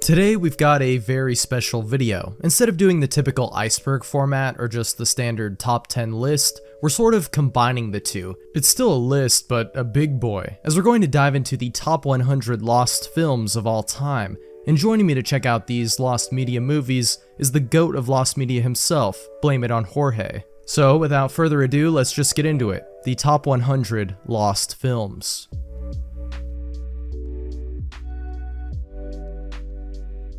Today we've got a very special video. Instead of doing the typical iceberg format or just the standard top 10 list, we're sort of combining the two. It's still a list, but a big boy, as we're going to dive into the top 100 lost films of all time. And joining me to check out these lost media movies is the GOAT of lost media himself, Blame It on Jorge. So without further ado, let's just get into it. The top 100 lost films.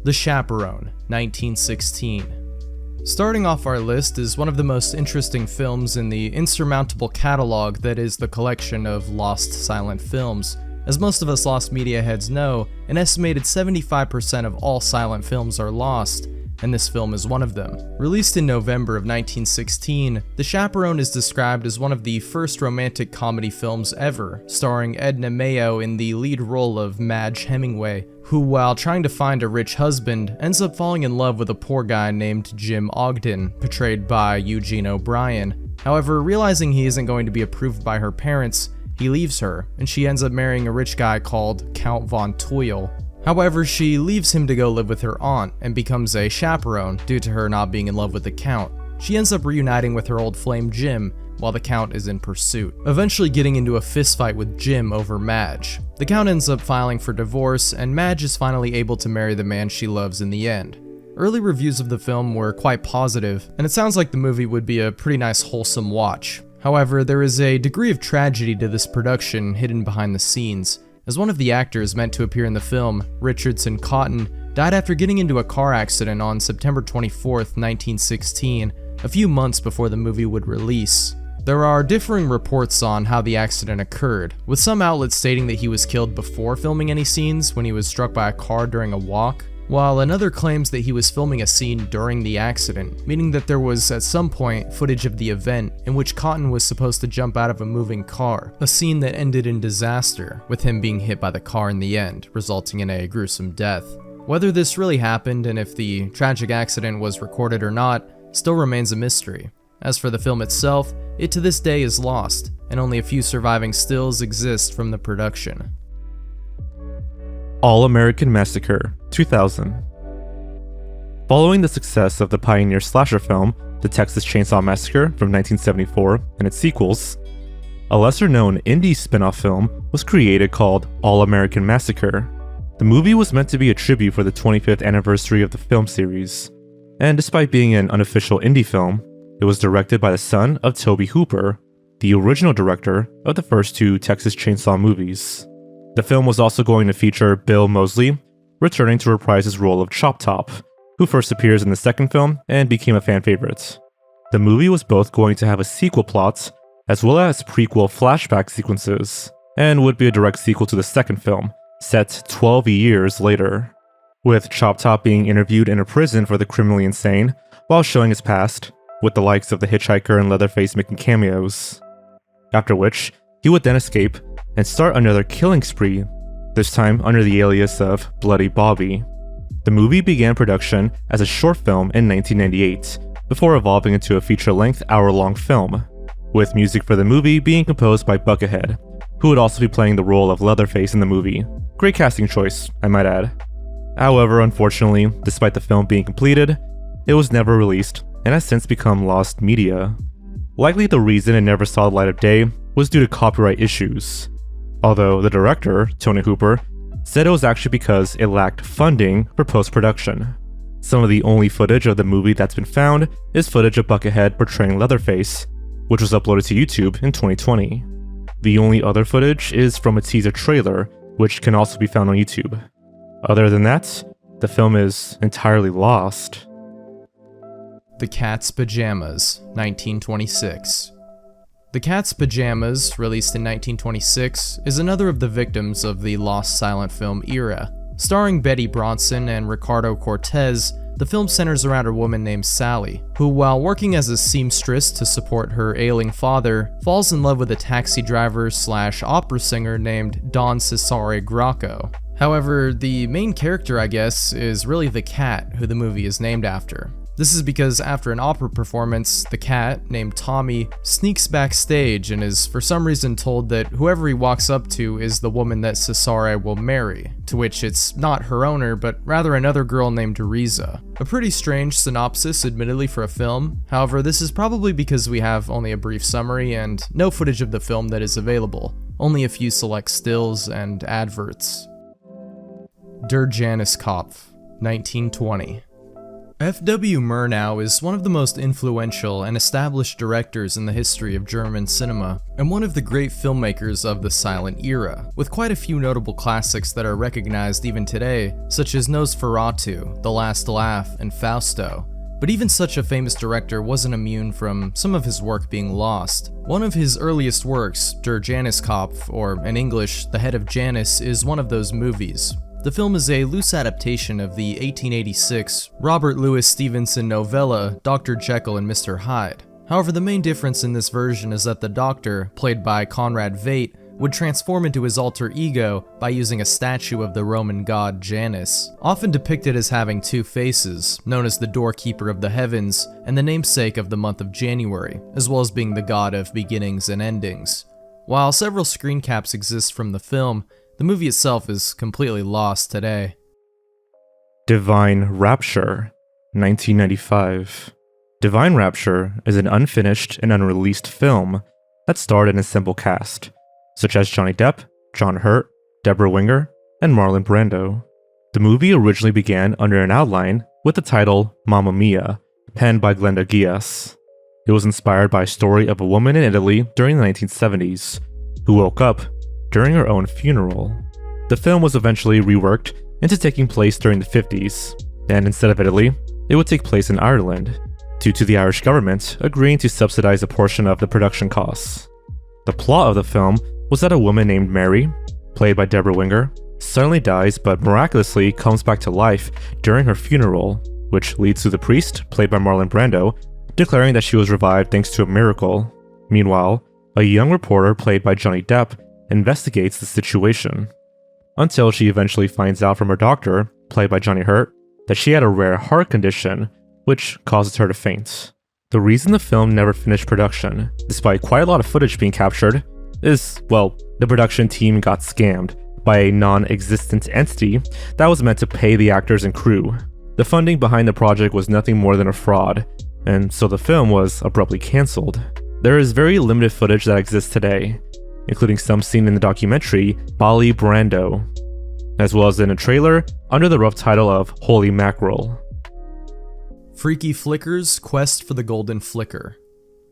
The Chaperone, 1916. Starting off our list is one of the most interesting films in the insurmountable catalog that is the collection of lost silent films. As most of us lost media heads know, an estimated 75% of all silent films are lost, and this film is one of them. Released in November of 1916, The Chaperone is described as one of the first romantic comedy films ever, starring Edna Mayo in the lead role of Madge Hemingway, who, while trying to find a rich husband, ends up falling in love with a poor guy named Jim Ogden, portrayed by Eugene O'Brien. However, realizing he isn't going to be approved by her parents, he leaves her, and she ends up marrying a rich guy called Count von Tuyl. However, she leaves him to go live with her aunt, and becomes a chaperone due to her not being in love with the Count. She ends up reuniting with her old flame Jim, while the Count is in pursuit, eventually getting into a fistfight with Jim over Madge. The Count ends up filing for divorce, and Madge is finally able to marry the man she loves in the end. Early reviews of the film were quite positive, and it sounds like the movie would be a pretty nice wholesome watch. However, there is a degree of tragedy to this production hidden behind the scenes, as one of the actors meant to appear in the film, Richardson Cotton, died after getting into a car accident on September 24th, 1916, a few months before the movie would release. There are differing reports on how the accident occurred, with some outlets stating that he was killed before filming any scenes when he was struck by a car during a walk, while another claims that he was filming a scene during the accident, meaning that there was at some point footage of the event in which Cotton was supposed to jump out of a moving car, a scene that ended in disaster, with him being hit by the car in the end, resulting in a gruesome death. Whether this really happened and if the tragic accident was recorded or not still remains a mystery. As for the film itself, it to this day is lost, and only a few surviving stills exist from the production. All-American Massacre, 2000. Following the success of the pioneer slasher film, The Texas Chainsaw Massacre from 1974 and its sequels, a lesser-known indie spin-off film was created called All-American Massacre. The movie was meant to be a tribute for the 25th anniversary of the film series, and despite being an unofficial indie film, it was directed by the son of Tobe Hooper, the original director of the first two Texas Chainsaw movies. The film was also going to feature Bill Moseley, returning to reprise his role of Chop Top, who first appears in the second film and became a fan favorite. The movie was both going to have a sequel plot, as well as prequel flashback sequences, and would be a direct sequel to the second film, set 12 years later, with Chop Top being interviewed in a prison for the criminally insane while showing his past, with the likes of the Hitchhiker and Leatherface making cameos. After which, he would then escape and start another killing spree, this time under the alias of Bloody Bobby. The movie began production as a short film in 1998, before evolving into a feature-length hour-long film, with music for the movie being composed by Buckethead, who would also be playing the role of Leatherface in the movie. Great casting choice, I might add. However, unfortunately, despite the film being completed, it was never released and has since become lost media. Likely the reason it never saw the light of day was due to copyright issues, although the director, Tony Hooper, said it was actually because it lacked funding for post-production. Some of the only footage of the movie that's been found is footage of Buckethead portraying Leatherface, which was uploaded to YouTube in 2020. The only other footage is from a teaser trailer, which can also be found on YouTube. Other than that, the film is entirely lost. The Cat's Pajamas, 1926. The Cat's Pajamas, released in 1926, is another of the victims of the lost silent film era. Starring Betty Bronson and Ricardo Cortez, the film centers around a woman named Sally, who, while working as a seamstress to support her ailing father, falls in love with a taxi driver/opera singer named Don Cesare Gracco. However, the main character, I guess, is really the cat who the movie is named after. This is because after an opera performance, the cat, named Tommy, sneaks backstage and is for some reason told that whoever he walks up to is the woman that Cesare will marry, to which it's not her owner, but rather another girl named Riza. A pretty strange synopsis, admittedly, for a film. However, this is probably because we have only a brief summary and no footage of the film that is available, only a few select stills and adverts. Der Janis-Kopf, 1920. F.W. Murnau is one of the most influential and established directors in the history of German cinema, and one of the great filmmakers of the silent era, with quite a few notable classics that are recognized even today, such as Nosferatu, The Last Laugh, and Fausto. But even such a famous director wasn't immune from some of his work being lost. One of his earliest works, Der Janis-Kopf, or in English, The Head of Janus, is one of those movies. The film is a loose adaptation of the 1886 Robert Louis Stevenson novella Dr. Jekyll and Mr. Hyde. However, the main difference in this version is that the Doctor, played by Conrad Veidt, would transform into his alter ego by using a statue of the Roman god Janus, often depicted as having two faces, known as the doorkeeper of the heavens and the namesake of the month of January, as well as being the god of beginnings and endings. While several screen caps exist from the film, the movie itself is completely lost today. Divine Rapture, 1995. Divine Rapture is an unfinished and unreleased film that starred an ensemble cast, such as Johnny Depp, John Hurt, Deborah Winger, and Marlon Brando. The movie originally began under an outline with the title Mamma Mia, penned by Glenda Gias. It was inspired by a story of a woman in Italy during the 1970s who woke up during her own funeral. The film was eventually reworked into taking place during the 50s, and instead of Italy, it would take place in Ireland, due to the Irish government agreeing to subsidize a portion of the production costs. The plot of the film was that a woman named Mary, played by Deborah Winger, suddenly dies but miraculously comes back to life during her funeral, which leads to the priest, played by Marlon Brando, declaring that she was revived thanks to a miracle. Meanwhile, a young reporter, played by Johnny Depp, investigates the situation, until she eventually finds out from her doctor, played by Johnny Hurt, that she had a rare heart condition, which causes her to faint. The reason the film never finished production, despite quite a lot of footage being captured, is, well, the production team got scammed by a non-existent entity that was meant to pay the actors and crew. The funding behind the project was nothing more than a fraud, and so the film was abruptly cancelled. There is very limited footage that exists today, including some seen in the documentary Bali Brando, as well as in a trailer under the rough title of Holy Mackerel. Freaky Flicker's Quest for the Golden Flicker.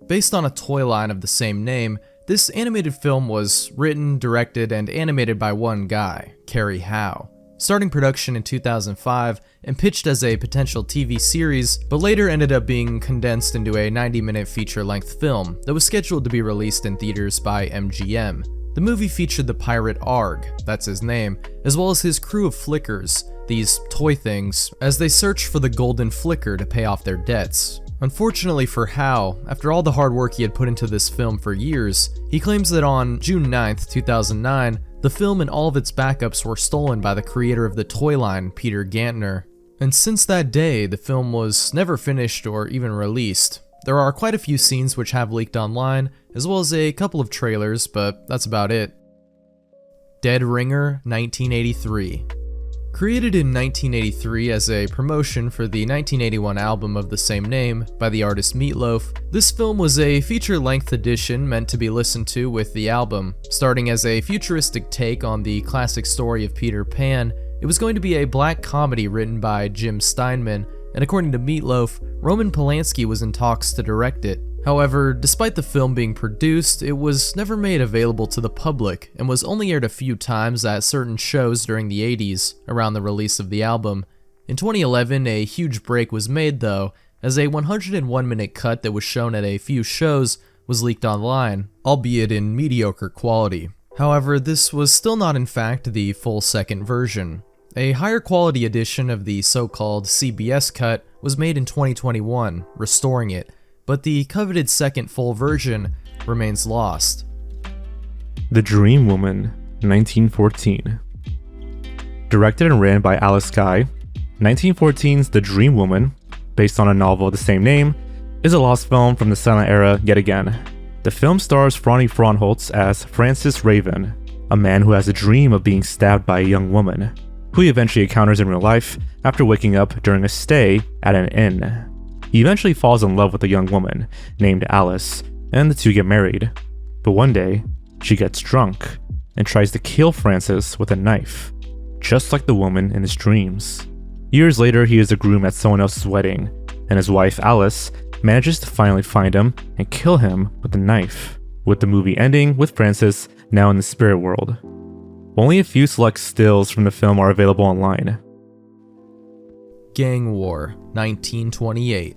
Based on a toy line of the same name, this animated film was written, directed, and animated by one guy, Cary Howe, starting production in 2005 and pitched as a potential TV series, but later ended up being condensed into a 90-minute feature-length film that was scheduled to be released in theaters by MGM. The movie featured the pirate Arg, that's his name, as well as his crew of flickers, these toy things, as they search for the golden flicker to pay off their debts. Unfortunately for Howe, after all the hard work he had put into this film for years, he claims that on June 9th, 2009, the film and all of its backups were stolen by the creator of the toy line, Peter Gantner. And since that day, the film was never finished or even released. There are quite a few scenes which have leaked online, as well as a couple of trailers, but that's about it. Dead Ringer, 1983. Created in 1983 as a promotion for the 1981 album of the same name by the artist Meatloaf, this film was a feature-length edition meant to be listened to with the album. Starting as a futuristic take on the classic story of Peter Pan, it was going to be a black comedy written by Jim Steinman, and according to Meatloaf, Roman Polanski was in talks to direct it. However, despite the film being produced, it was never made available to the public and was only aired a few times at certain shows during the 80s, around the release of the album. In 2011, a huge break was made though, as a 101-minute cut that was shown at a few shows was leaked online, albeit in mediocre quality. However, this was still not in fact the full second version. A higher quality edition of the so-called CBS cut was made in 2021, restoring it, but the coveted second full version remains lost. The Dream Woman, 1914. Directed and ran by Alice Guy, 1914's The Dream Woman based on a novel of the same name, is a lost film from the silent era yet again. The film stars Franny Fronholtz as Francis Raven, a man who has a dream of being stabbed by a young woman, who he eventually encounters in real life after waking up during a stay at an inn. He eventually falls in love with a young woman named Alice, and the two get married. But one day, she gets drunk and tries to kill Francis with a knife, just like the woman in his dreams. Years later, he is a groom at someone else's wedding, and his wife Alice manages to finally find him and kill him with a knife, with the movie ending with Francis now in the spirit world. Only a few select stills from the film are available online. Gang War, 1928.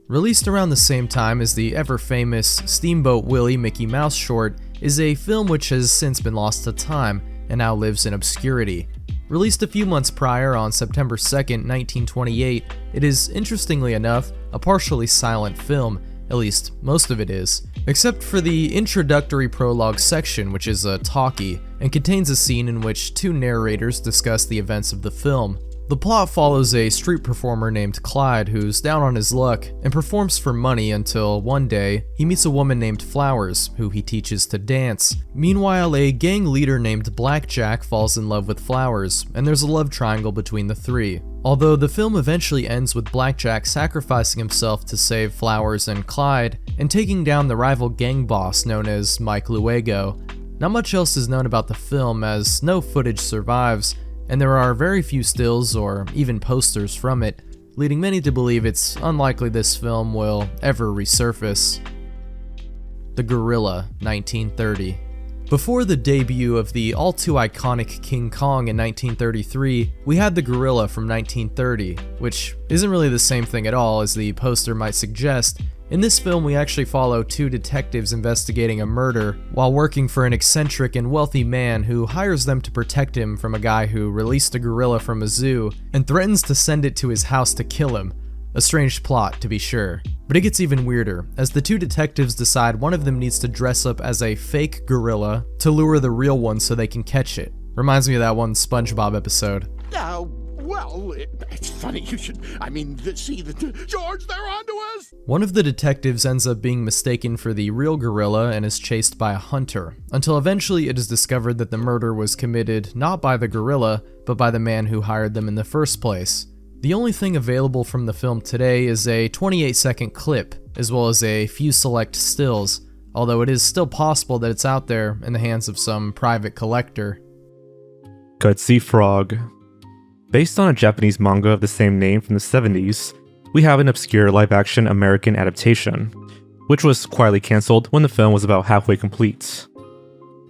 Released around the same time as the ever-famous Steamboat Willie Mickey Mouse short, is a film which has since been lost to time and now lives in obscurity. Released a few months prior on September 2nd, 1928, it is, interestingly enough, a partially silent film, at least most of it is, except for the introductory prologue section, which is a talkie, and contains a scene in which two narrators discuss the events of the film. The plot follows a street performer named Clyde who's down on his luck and performs for money until one day he meets a woman named Flowers who he teaches to dance. Meanwhile, a gang leader named Blackjack falls in love with Flowers, and there's a love triangle between the three. Although the film eventually ends with Blackjack sacrificing himself to save Flowers and Clyde and taking down the rival gang boss known as Mike Luego, not much else is known about the film as no footage survives, and there are very few stills or even posters from it, leading many to believe it's unlikely this film will ever resurface. The Gorilla, 1930. Before the debut of the all-too-iconic King Kong in 1933, we had the Gorilla from 1930, which isn't really the same thing at all as the poster might suggest. In this film, we actually follow two detectives investigating a murder while working for an eccentric and wealthy man who hires them to protect him from a guy who released a gorilla from a zoo and threatens to send it to his house to kill him. A strange plot, to be sure. But it gets even weirder, as the two detectives decide one of them needs to dress up as a fake gorilla to lure the real one so they can catch it. Reminds me of that one SpongeBob episode. Well, it's funny you should, see that, George, they're onto us! One of the detectives ends up being mistaken for the real gorilla and is chased by a hunter, until eventually it is discovered that the murder was committed not by the gorilla, but by the man who hired them in the first place. The only thing available from the film today is a 28-second clip, as well as a few select stills, although it is still possible that it's out there in the hands of some private collector. Gutsy Frog. Based on a Japanese manga of the same name from the 70s, we have an obscure live-action American adaptation, which was quietly cancelled when the film was about halfway complete.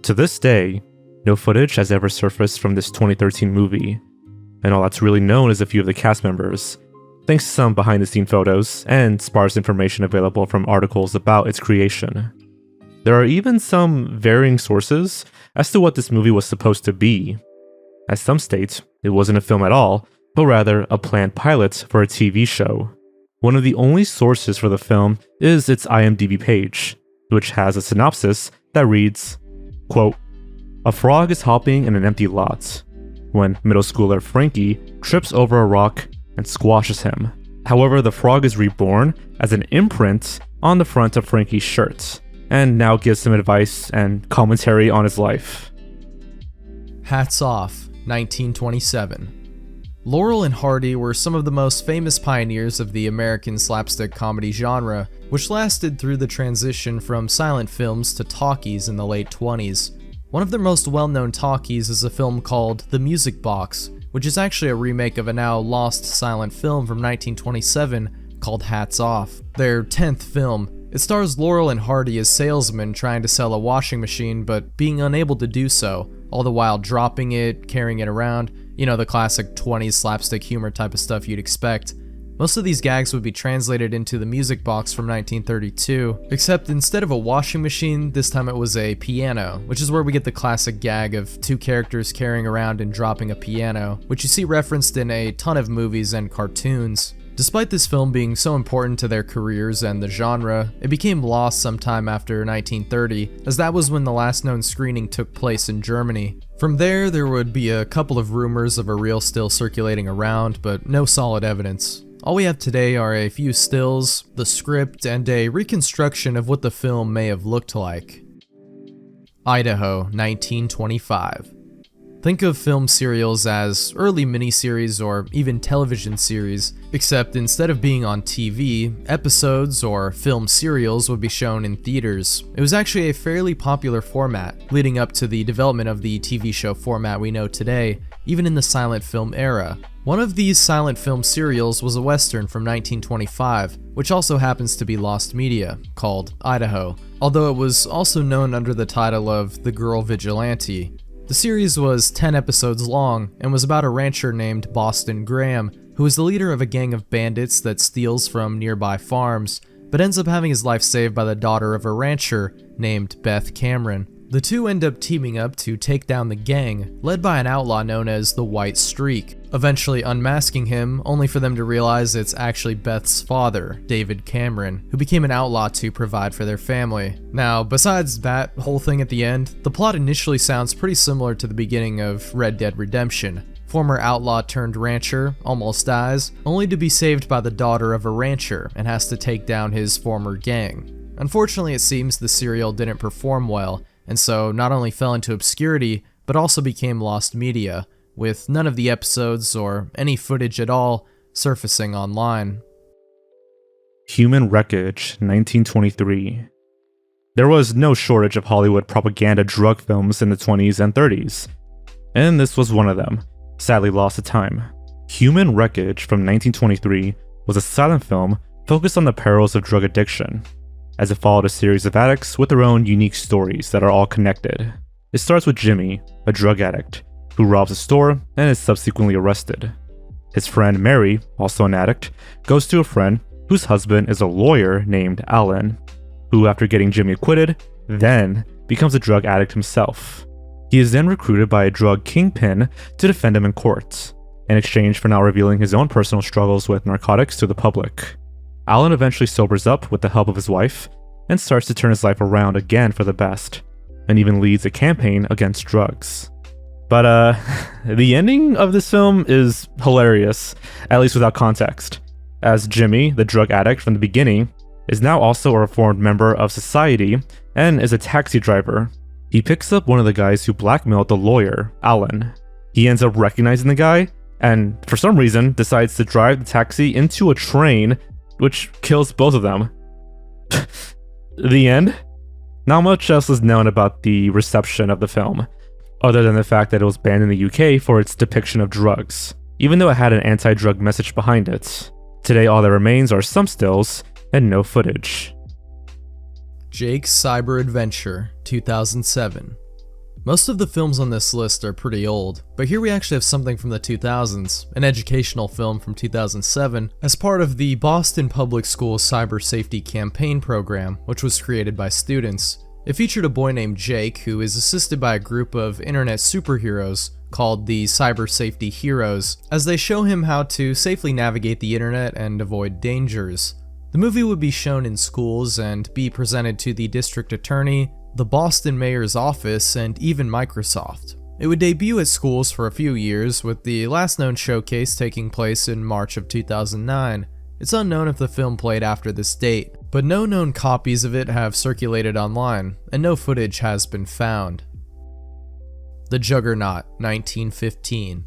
To this day, no footage has ever surfaced from this 2013 movie, and all that's really known is a few of the cast members, thanks to some behind-the-scene photos and sparse information available from articles about its creation. There are even some varying sources as to what this movie was supposed to be. As some state, it wasn't a film at all, but rather a planned pilot for a TV show. One of the only sources for the film is its IMDb page, which has a synopsis that reads, quote, "A frog is hopping in an empty lot when middle schooler Frankie trips over a rock and squashes him. However, the frog is reborn as an imprint on the front of Frankie's shirt, and now gives some advice and commentary on his life." Hats Off, 1927. Laurel and Hardy were some of the most famous pioneers of the American slapstick comedy genre, which lasted through the transition from silent films to talkies in the late 20s. One of their most well-known talkies is a film called The Music Box, which is actually a remake of a now lost silent film from 1927 called Hats Off, their 10th film. It stars Laurel and Hardy as salesmen trying to sell a washing machine but being unable to do so, all the while dropping it, carrying it around, the classic 20s slapstick humor type of stuff you'd expect. Most of these gags would be translated into The Music Box from 1932, except instead of a washing machine, this time it was a piano, which is where we get the classic gag of two characters carrying around and dropping a piano, which you see referenced in a ton of movies and cartoons. Despite this film being so important to their careers and the genre, it became lost sometime after 1930, as that was when the last known screening took place in Germany. From there would be a couple of rumors of a reel still circulating around, but no solid evidence. All we have today are a few stills, the script, and a reconstruction of what the film may have looked like. Idaho, 1925. Think of film serials as early miniseries or even television series, except instead of being on TV, episodes or film serials would be shown in theaters. It was actually a fairly popular format, leading up to the development of the TV show format we know today, even in the silent film era. One of these silent film serials was a western from 1925, which also happens to be lost media, called Idaho, although it was also known under the title of The Girl Vigilante. The series was 10 episodes long and was about a rancher named Boston Graham, who is the leader of a gang of bandits that steals from nearby farms, but ends up having his life saved by the daughter of a rancher named Beth Cameron. The two end up teaming up to take down the gang, led by an outlaw known as the White Streak, eventually unmasking him, only for them to realize it's actually Beth's father, David Cameron, who became an outlaw to provide for their family. Now, besides that whole thing at the end, the plot initially sounds pretty similar to the beginning of Red Dead Redemption. Former outlaw turned rancher almost dies, only to be saved by the daughter of a rancher and has to take down his former gang. Unfortunately, it seems the serial didn't perform well, and so not only fell into obscurity, but also became lost media, with none of the episodes or any footage at all surfacing online. Human Wreckage, 1923. There was no shortage of Hollywood propaganda drug films in the 20s and 30s, and this was one of them, sadly lost to time. Human Wreckage from 1923 was a silent film focused on the perils of drug addiction, as it followed a series of addicts with their own unique stories that are all connected. It starts with Jimmy, a drug addict, who robs a store and is subsequently arrested. His friend Mary, also an addict, goes to a friend whose husband is a lawyer named Alan, who after getting Jimmy acquitted, then becomes a drug addict himself. He is then recruited by a drug kingpin to defend him in court, in exchange for now revealing his own personal struggles with narcotics to the public. Alan eventually sobers up with the help of his wife and starts to turn his life around again for the best, and even leads a campaign against drugs. But the ending of this film is hilarious, at least without context, as Jimmy, the drug addict from the beginning, is now also a reformed member of society and is a taxi driver. He picks up one of the guys who blackmailed the lawyer, Alan. He ends up recognizing the guy and, for some reason, decides to drive the taxi into a train, which kills both of them. The end? Not much else is known about the reception of the film, other than the fact that it was banned in the UK for its depiction of drugs, even though it had an anti-drug message behind it. Today all that remains are some stills and no footage. Jake's Cyber Adventure, 2007. Most of the films on this list are pretty old, but here we actually have something from the 2000s, an educational film from 2007, as part of the Boston Public Schools Cyber Safety Campaign program, which was created by students. It featured a boy named Jake who is assisted by a group of internet superheroes called the Cyber Safety Heroes, as they show him how to safely navigate the internet and avoid dangers. The movie would be shown in schools and be presented to the district attorney, the Boston mayor's office, and even Microsoft. It would debut at schools for a few years, with the last known showcase taking place in March of 2009. It's unknown if the film played after this date, but no known copies of it have circulated online, and no footage has been found. The Juggernaut, 1915.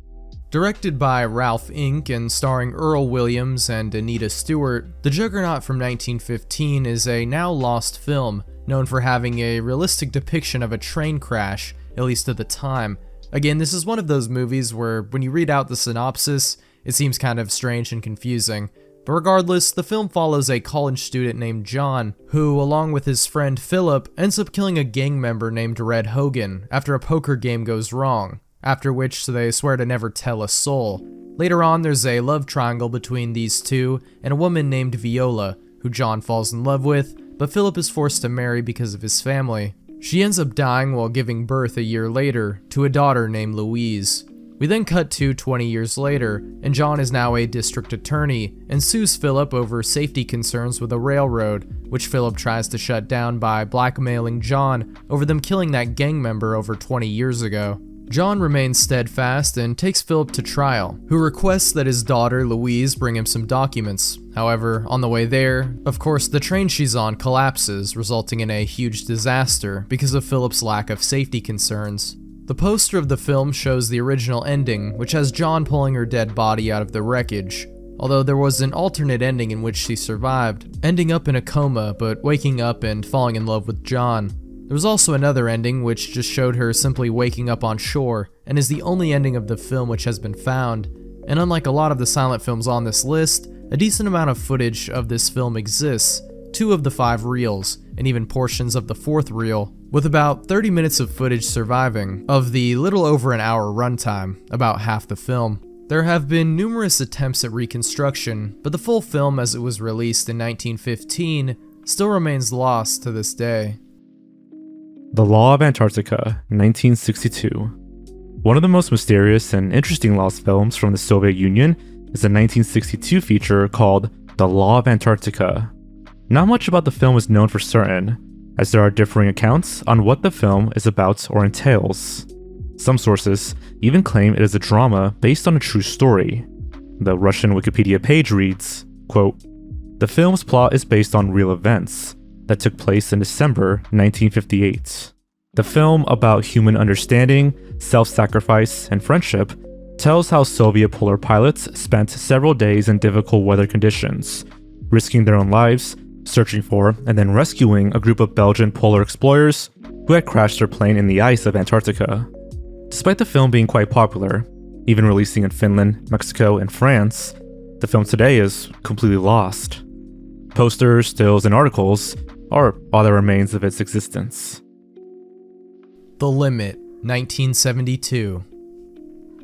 Directed by Ralph Inc. and starring Earl Williams and Anita Stewart, The Juggernaut from 1915 is a now lost film, known for having a realistic depiction of a train crash, at least at the time. Again, this is one of those movies where when you read out the synopsis, it seems kind of strange and confusing. But regardless, the film follows a college student named John, who, along with his friend Philip, ends up killing a gang member named Red Hogan after a poker game goes wrong, after which they swear to never tell a soul. Later on, there's a love triangle between these two and a woman named Viola, who John falls in love with, but Philip is forced to marry because of his family. She ends up dying while giving birth a year later to a daughter named Louise. We then cut to 20 years later, and John is now a district attorney and sues Philip over safety concerns with a railroad, which Philip tries to shut down by blackmailing John over them killing that gang member over 20 years ago. John remains steadfast and takes Philip to trial, who requests that his daughter Louise bring him some documents. However, on the way there, of course, the train she's on collapses, resulting in a huge disaster because of Philip's lack of safety concerns. The poster of the film shows the original ending, which has John pulling her dead body out of the wreckage, although there was an alternate ending in which she survived, ending up in a coma but waking up and falling in love with John. There was also another ending which just showed her simply waking up on shore, and is the only ending of the film which has been found. And unlike a lot of the silent films on this list, a decent amount of footage of this film exists, 2 of the 5 reels, and even portions of the 4th reel, with about 30 minutes of footage surviving, of the little over an hour runtime, about half the film. There have been numerous attempts at reconstruction, but the full film as it was released in 1915 still remains lost to this day. The Law of Antarctica, 1962. One of the most mysterious and interesting lost films from the Soviet Union is a 1962 feature called The Law of Antarctica. Not much about the film is known for certain, as there are differing accounts on what the film is about or entails. Some sources even claim it is a drama based on a true story. The Russian Wikipedia page reads, quote, "The film's plot is based on real events that took place in December 1958. The film, about human understanding, self-sacrifice, and friendship, tells how Soviet polar pilots spent several days in difficult weather conditions, risking their own lives, searching for and then rescuing a group of Belgian polar explorers who had crashed their plane in the ice of Antarctica. Despite the film being quite popular, even releasing in Finland, Mexico, and France, the film today is completely lost. Posters, stills, and articles are all that remains of its existence." The Limit, 1972.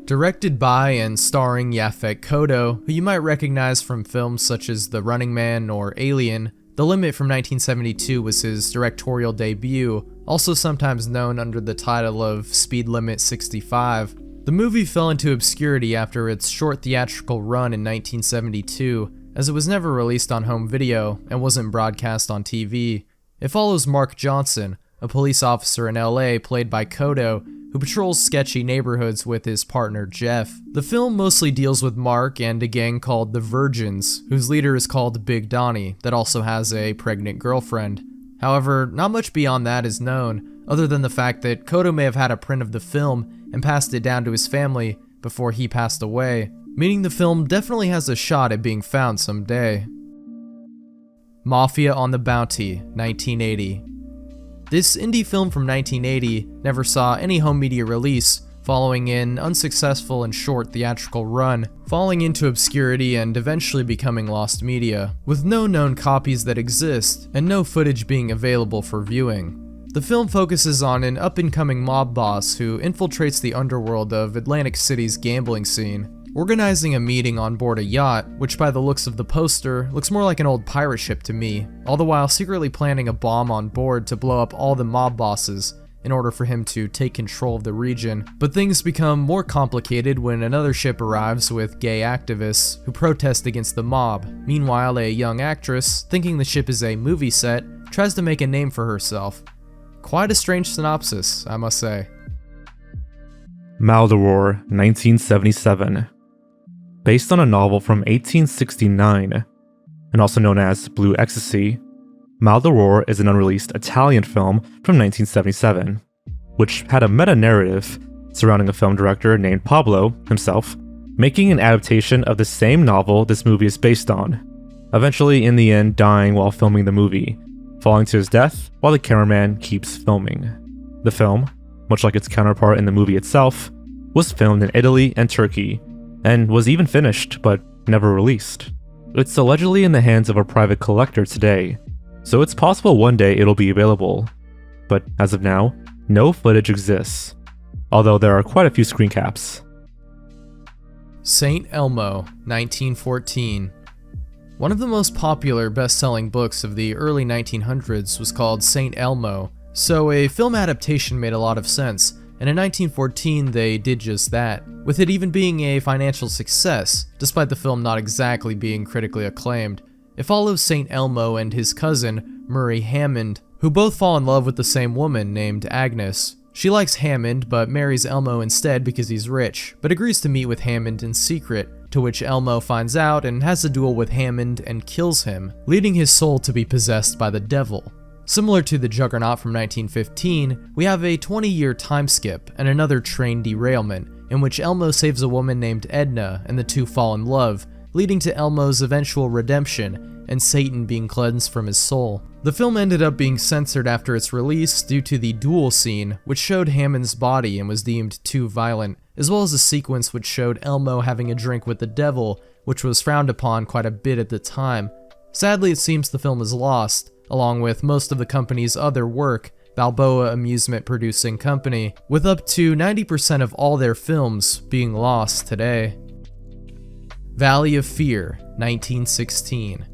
Directed by and starring Yaphet Kotto, who you might recognize from films such as The Running Man or Alien, The Limit from 1972 was his directorial debut, also sometimes known under the title of Speed Limit 65. The movie fell into obscurity after its short theatrical run in 1972, as it was never released on home video and wasn't broadcast on TV. It follows Mark Johnson, a police officer in LA played by Kotto, who patrols sketchy neighborhoods with his partner Jeff. The film mostly deals with Mark and a gang called the Virgins, whose leader is called Big Donnie, that also has a pregnant girlfriend. However, not much beyond that is known, other than the fact that Kotto may have had a print of the film and passed it down to his family before he passed away, meaning the film definitely has a shot at being found someday. Mafia on the Bounty, 1980. This indie film from 1980 never saw any home media release, following an unsuccessful and short theatrical run, falling into obscurity and eventually becoming lost media, with no known copies that exist and no footage being available for viewing. The film focuses on an up-and-coming mob boss who infiltrates the underworld of Atlantic City's gambling scene, organizing a meeting on board a yacht, which by the looks of the poster looks more like an old pirate ship to me, all the while secretly planning a bomb on board to blow up all the mob bosses in order for him to take control of the region. But things become more complicated when another ship arrives with gay activists who protest against the mob. Meanwhile, a young actress, thinking the ship is a movie set, tries to make a name for herself. Quite a strange synopsis, I must say. Maldoror, 1977. Based on a novel from 1869, and also known as Blue Ecstasy, Maldoror is an unreleased Italian film from 1977, which had a meta-narrative surrounding a film director named Pablo himself, making an adaptation of the same novel this movie is based on, eventually in the end dying while filming the movie, falling to his death while the cameraman keeps filming. The film, much like its counterpart in the movie itself, was filmed in Italy and Turkey, and was even finished, but never released. It's allegedly in the hands of a private collector today, so it's possible one day it'll be available. But as of now, no footage exists, although there are quite a few screen caps. Saint Elmo, 1914. One of the most popular best-selling books of the early 1900s was called Saint Elmo, so a film adaptation made a lot of sense, and in 1914 they did just that, with it even being a financial success, despite the film not exactly being critically acclaimed. It follows Saint Elmo and his cousin, Murray Hammond, who both fall in love with the same woman named Agnes, She likes Hammond, but marries Elmo instead because he's rich, but agrees to meet with Hammond in secret, to which Elmo finds out and has a duel with Hammond and kills him, leading his soul to be possessed by the devil. Similar to the Juggernaut from 1915, we have a 20-year time skip and another train derailment, in which Elmo saves a woman named Edna and the two fall in love, leading to Elmo's eventual redemption and Satan being cleansed from his soul. The film ended up being censored after its release due to the duel scene, which showed Hammond's body and was deemed too violent, as well as a sequence which showed Elmo having a drink with the devil, which was frowned upon quite a bit at the time. Sadly, it seems the film is lost, along with most of the company's other work, Balboa Amusement Producing Company, with up to 90% of all their films being lost today. Valley of Fear, 1916.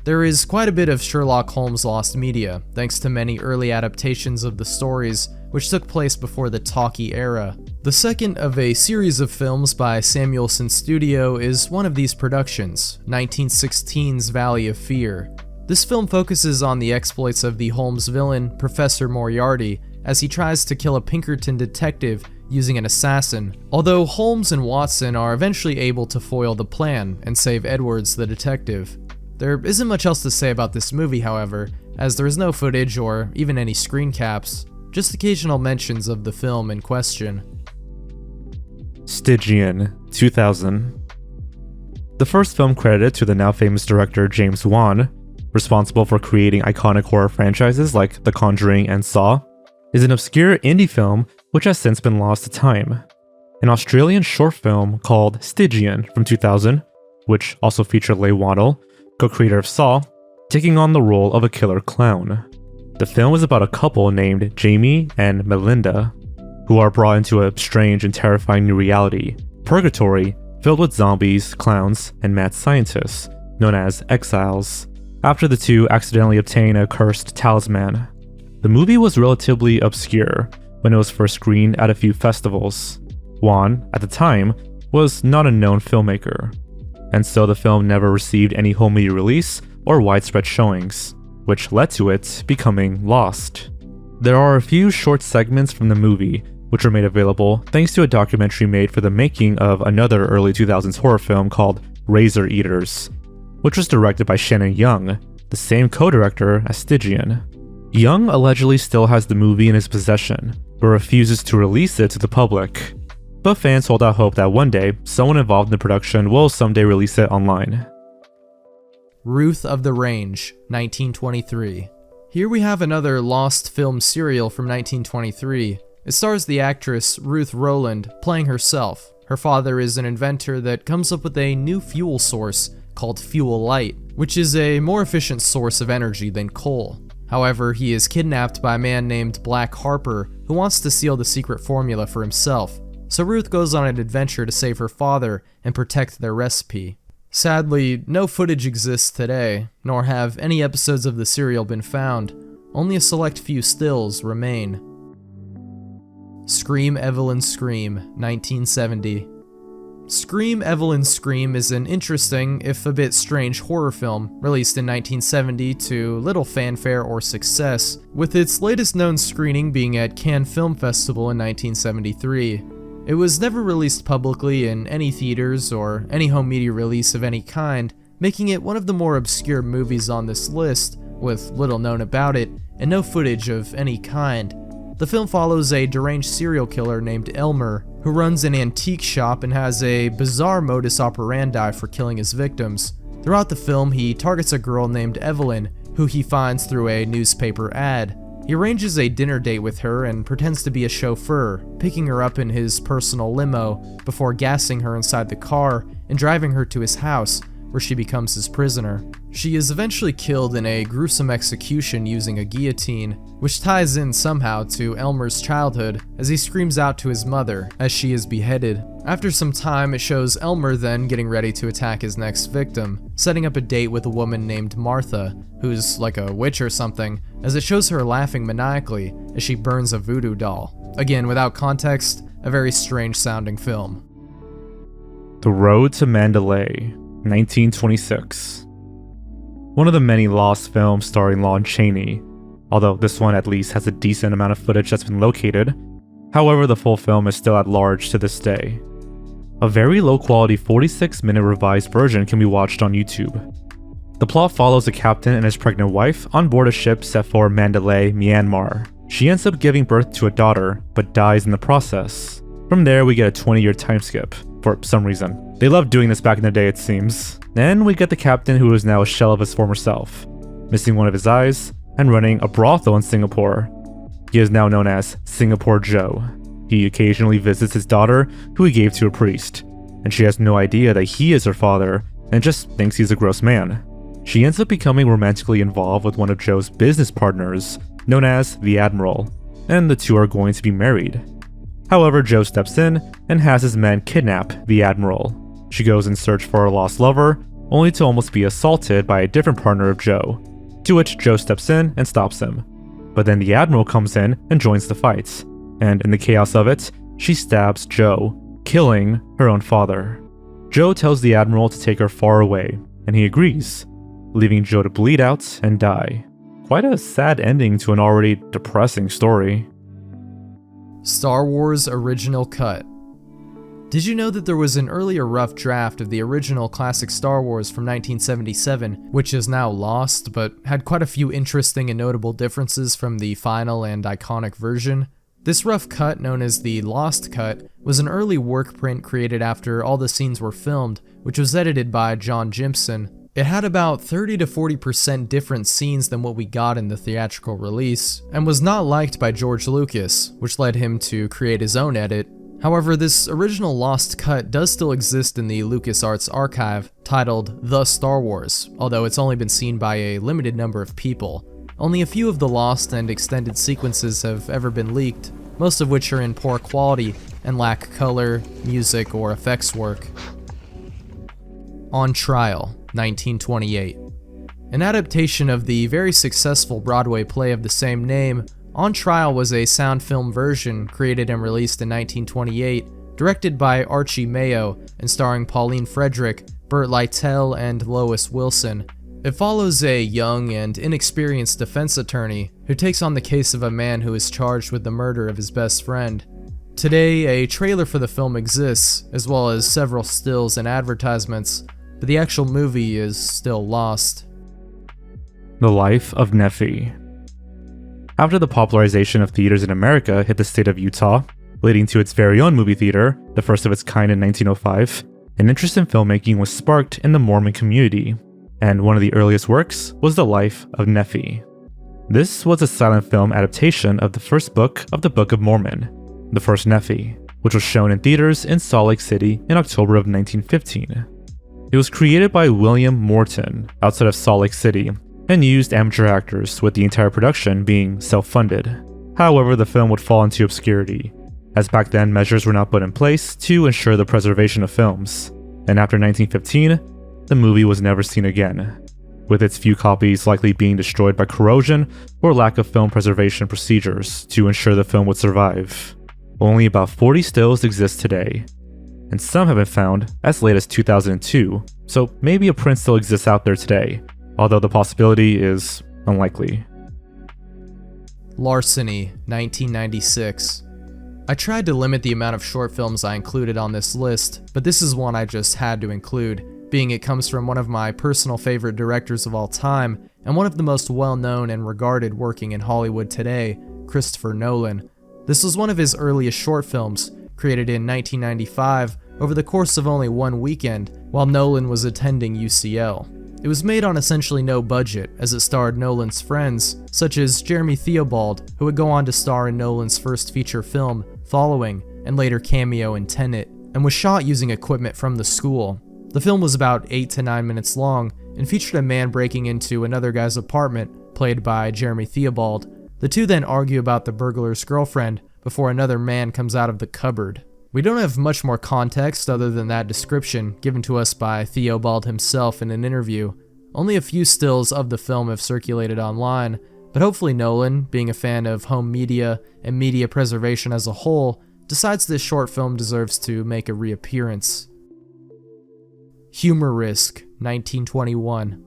There is quite a bit of Sherlock Holmes lost media, thanks to many early adaptations of the stories, which took place before the talkie era. The second of a series of films by Samuelson Studio is one of these productions, 1916's Valley of Fear. This film focuses on the exploits of the Holmes villain, Professor Moriarty, as he tries to kill a Pinkerton detective using an assassin, although Holmes and Watson are eventually able to foil the plan and save Edwards the detective. There isn't much else to say about this movie, however, as there is no footage or even any screen caps, just occasional mentions of the film in question. Stygian, 2000. The first film credited to the now famous director James Wan, responsible for creating iconic horror franchises like The Conjuring and Saw, is an obscure indie film which has since been lost to time. An Australian short film called Stygian from 2000, which also featured Leigh Whannell, co-creator of Saw, taking on the role of a killer clown. The film is about a couple named Jamie and Melinda, who are brought into a strange and terrifying new reality, purgatory, filled with zombies, clowns, and mad scientists, known as exiles, after the two accidentally obtain a cursed talisman. The movie was relatively obscure when it was first screened at a few festivals. Wan, at the time, was not a known filmmaker, and so the film never received any home media release or widespread showings, which led to it becoming lost. There are a few short segments from the movie which were made available thanks to a documentary made for the making of another early 2000s horror film called Razor Eaters, which was directed by Shannon Young, the same co-director as Stygian. Young allegedly still has the movie in his possession, but refuses to release it to the public. But fans hold out hope that one day, someone involved in the production will someday release it online. Ruth of the Range, 1923. Here we have another lost film serial from 1923. It stars the actress Ruth Rowland playing herself. Her father is an inventor that comes up with a new fuel source called Fuel Light, which is a more efficient source of energy than coal. However, he is kidnapped by a man named Black Harper who wants to steal the secret formula for himself. So Ruth goes on an adventure to save her father and protect their recipe. Sadly, no footage exists today, nor have any episodes of the serial been found. Only a select few stills remain. Scream Evelyn Scream, 1970. Scream Evelyn Scream is an interesting, if a bit strange, horror film released in 1970 to little fanfare or success, with its latest known screening being at Cannes Film Festival in 1973. It was never released publicly in any theaters or any home media release of any kind, making it one of the more obscure movies on this list, with little known about it and no footage of any kind. The film follows a deranged serial killer named Elmer, who runs an antique shop and has a bizarre modus operandi for killing his victims. Throughout the film, he targets a girl named Evelyn, who he finds through a newspaper ad. He arranges a dinner date with her and pretends to be a chauffeur, picking her up in his personal limo before gassing her inside the car and driving her to his house, where she becomes his prisoner. She is eventually killed in a gruesome execution using a guillotine, which ties in somehow to Elmer's childhood as he screams out to his mother as she is beheaded. After some time, it shows Elmer then getting ready to attack his next victim, setting up a date with a woman named Martha, who's like a witch or something, as it shows her laughing maniacally as she burns a voodoo doll. Again, without context, a very strange sounding film. The Road to Mandalay, 1926. One of the many lost films starring Lon Chaney. although this one at least has a decent amount of footage that's been located. However, the full film is still at large to this day. A very low-quality 46-minute revised version can be watched on YouTube. The plot follows a captain and his pregnant wife on board a ship set for Mandalay, Myanmar. She ends up giving birth to a daughter, but dies in the process. From there, we get a 20-year time skip, for some reason. They loved doing this back in the day, it seems. Then we get the captain, who is now a shell of his former self, missing one of his eyes, and running a brothel in Singapore. He is now known as Singapore Joe. He occasionally visits his daughter, who he gave to a priest, and she has no idea that he is her father, and just thinks he's a gross man. She ends up becoming romantically involved with one of Joe's business partners, known as the Admiral, and the two are going to be married. However, Joe steps in and has his men kidnap the Admiral. She goes in search for her lost lover, only to almost be assaulted by a different partner of Joe, to which Joe steps in and stops him. But then the Admiral comes in and joins the fight, and in the chaos of it, she stabs Joe, killing her own father. Joe tells the Admiral to take her far away, and he agrees, leaving Joe to bleed out and die. Quite a sad ending to an already depressing story. Star Wars Original Cut. Did you know that there was an earlier rough draft of the original classic Star Wars from 1977, which is now lost, but had quite a few interesting and notable differences from the final and iconic version? This rough cut, known as the Lost Cut, was an early work print created after all the scenes were filmed, which was edited by John Jimson. It had about 30 to 40% different scenes than what we got in the theatrical release, and was not liked by George Lucas, which led him to create his own edit. However, this original Lost Cut does still exist in the LucasArts archive, titled The Star Wars, although it's only been seen by a limited number of people. Only a few of the lost and extended sequences have ever been leaked, most of which are in poor quality and lack color, music, or effects work. On Trial, 1928. An adaptation of the very successful Broadway play of the same name, On Trial was a sound film version created and released in 1928, directed by Archie Mayo and starring Pauline Frederick, Burt Lytell, and Lois Wilson. It follows a young and inexperienced defense attorney who takes on the case of a man who is charged with the murder of his best friend. Today, a trailer for the film exists, as well as several stills and advertisements, but the actual movie is still lost. The Life of Nephi. After the popularization of theaters in America hit the state of Utah, leading to its very own movie theater, the first of its kind in 1905, an interest in filmmaking was sparked in the Mormon community, and one of the earliest works was The Life of Nephi. This was a silent film adaptation of the first book of the Book of Mormon, the first Nephi, which was shown in theaters in Salt Lake City in October of 1915. It was created by William Morton outside of Salt Lake City and used amateur actors, with the entire production being self-funded. However, the film would fall into obscurity, as back then measures were not put in place to ensure the preservation of films, and after 1915, the movie was never seen again, with its few copies likely being destroyed by corrosion or lack of film preservation procedures to ensure the film would survive. Only about 40 stills exist today, and some have been found as late as 2002, so maybe a print still exists out there today, although the possibility is unlikely. Larceny, 1996. I tried to limit the amount of short films I included on this list, but this is one I just had to include, being it comes from one of my personal favorite directors of all time, and one of the most well-known and regarded working in Hollywood today, Christopher Nolan. This was one of his earliest short films, created in 1995 over the course of only one weekend while Nolan was attending UCL. It was made on essentially no budget, as it starred Nolan's friends, such as Jeremy Theobald, who would go on to star in Nolan's first feature film, Following, and later cameo in Tenet, and was shot using equipment from the school. The film was about 8 to 9 minutes long, and featured a man breaking into another guy's apartment, played by Jeremy Theobald. The two then argue about the burglar's girlfriend, before another man comes out of the cupboard. We don't have much more context other than that description given to us by Theobald himself in an interview. Only a few stills of the film have circulated online, but hopefully Nolan, being a fan of home media and media preservation as a whole, decides this short film deserves to make a reappearance. Humor Risk, 1921.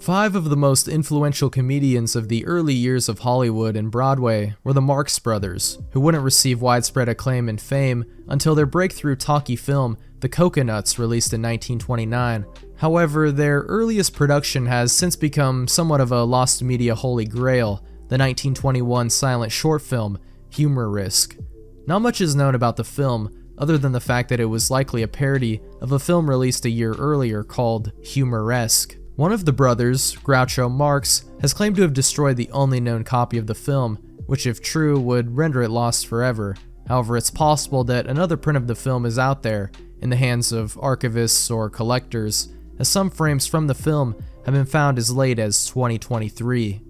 5 of the most influential comedians of the early years of Hollywood and Broadway were the Marx Brothers, who wouldn't receive widespread acclaim and fame until their breakthrough talkie film, The Coconuts, released in 1929. However, their earliest production has since become somewhat of a lost media holy grail, the 1921 silent short film, Humor-esque. Not much is known about the film, other than the fact that it was likely a parody of a film released a year earlier called Humor-esque. One of the brothers, Groucho Marx, has claimed to have destroyed the only known copy of the film, which if true would render it lost forever. However, it's possible that another print of the film is out there, in the hands of archivists or collectors, as some frames from the film have been found as late as 2023.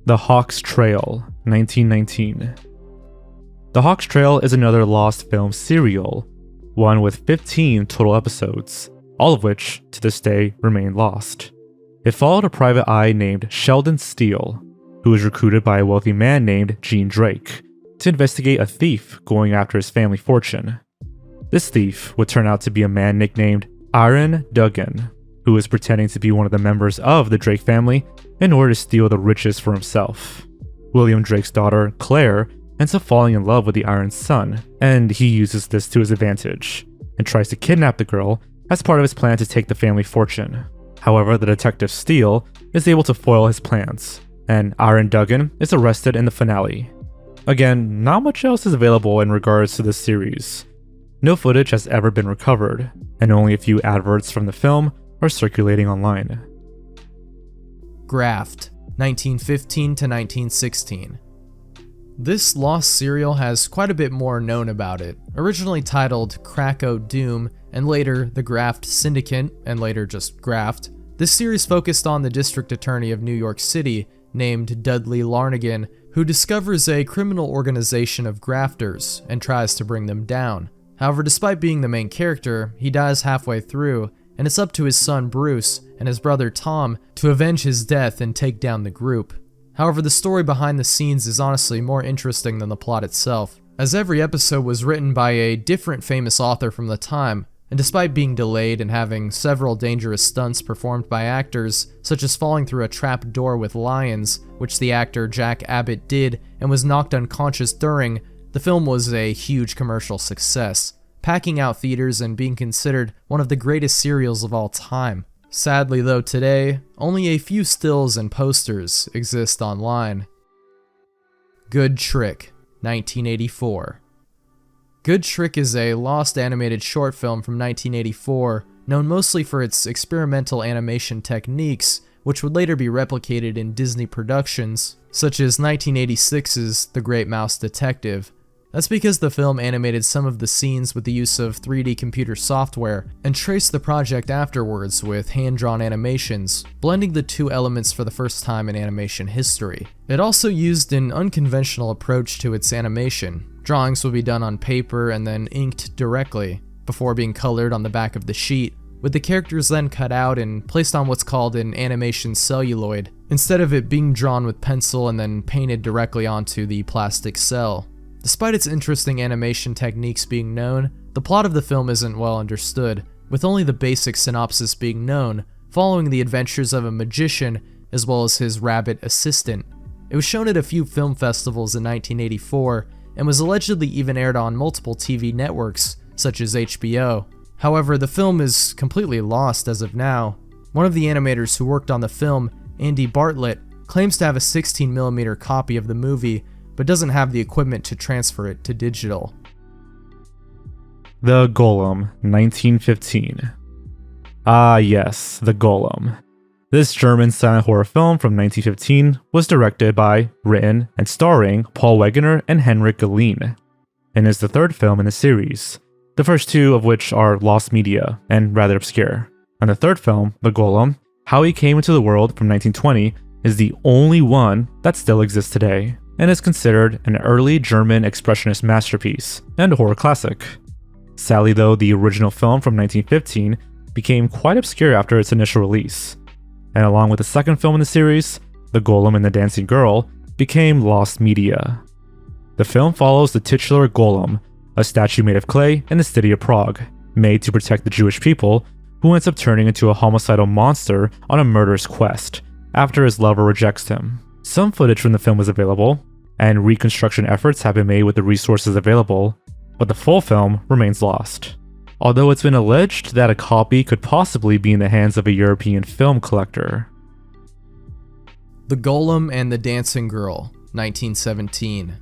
The Hawk's Trail, 1919. The Hawk's Trail is another lost film serial, one with 15 total episodes, all of which, to this day, remain lost. It followed a private eye named Sheldon Steele, who was recruited by a wealthy man named Gene Drake to investigate a thief going after his family fortune. This thief would turn out to be a man nicknamed Aaron Duggan, who was pretending to be one of the members of the Drake family in order to steal the riches for himself. William Drake's daughter, Claire, ends up falling in love with the Aaron's son, and he uses this to his advantage, and tries to kidnap the girl as part of his plan to take the family fortune. However, the detective Steele is able to foil his plans, and Aaron Duggan is arrested in the finale. Again, not much else is available in regards to this series. No footage has ever been recovered, and only a few adverts from the film are circulating online. Graft, 1915 to 1916. This lost serial has quite a bit more known about it. Originally titled Krakow Doom, and later The Graft Syndicate, and later just Graft, this series focused on the district attorney of New York City, named Dudley Larnagan, who discovers a criminal organization of grafters and tries to bring them down. However, despite being the main character, he dies halfway through, and it's up to his son Bruce and his brother Tom to avenge his death and take down the group. However, the story behind the scenes is honestly more interesting than the plot itself, as every episode was written by a different famous author from the time, and despite being delayed and having several dangerous stunts performed by actors, such as falling through a trap door with lions, which the actor Jack Abbott did and was knocked unconscious during, the film was a huge commercial success, packing out theaters and being considered one of the greatest serials of all time. Sadly though, today, only a few stills and posters exist online. Good Trick, 1984. Good Trick is a lost animated short film from 1984, known mostly for its experimental animation techniques, which would later be replicated in Disney productions, such as 1986's The Great Mouse Detective. That's because the film animated some of the scenes with the use of 3D computer software and traced the project afterwards with hand-drawn animations, blending the two elements for the first time in animation history. It also used an unconventional approach to its animation. Drawings would be done on paper and then inked directly, before being colored on the back of the sheet, with the characters then cut out and placed on what's called an animation celluloid, instead of it being drawn with pencil and then painted directly onto the plastic cell. Despite its interesting animation techniques being known, the plot of the film isn't well understood, with only the basic synopsis being known, following the adventures of a magician as well as his rabbit assistant. It was shown at a few film festivals in 1984, and was allegedly even aired on multiple TV networks, such as HBO. However, the film is completely lost as of now. One of the animators who worked on the film, Andy Bartlett, claims to have a 16mm copy of the movie, but doesn't have the equipment to transfer it to digital. The Golem, 1915. Ah yes, The Golem. This German silent horror film from 1915 was directed by, written, and starring Paul Wegener and Henrik Galeen, and is the third film in the series, the first two of which are lost media and rather obscure. And the third film, The Golem, How He Came into the World from 1920, is the only one that still exists today, and is considered an early German expressionist masterpiece and a horror classic. Sadly though, the original film from 1915 became quite obscure after its initial release, and along with the second film in the series, The Golem and the Dancing Girl, became lost media. The film follows the titular golem, a statue made of clay in the city of Prague, made to protect the Jewish people who ends up turning into a homicidal monster on a murderous quest after his lover rejects him. Some footage from the film is available, and reconstruction efforts have been made with the resources available, but the full film remains lost. Although it's been alleged that a copy could possibly be in the hands of a European film collector. The Golem and the Dancing Girl, 1917.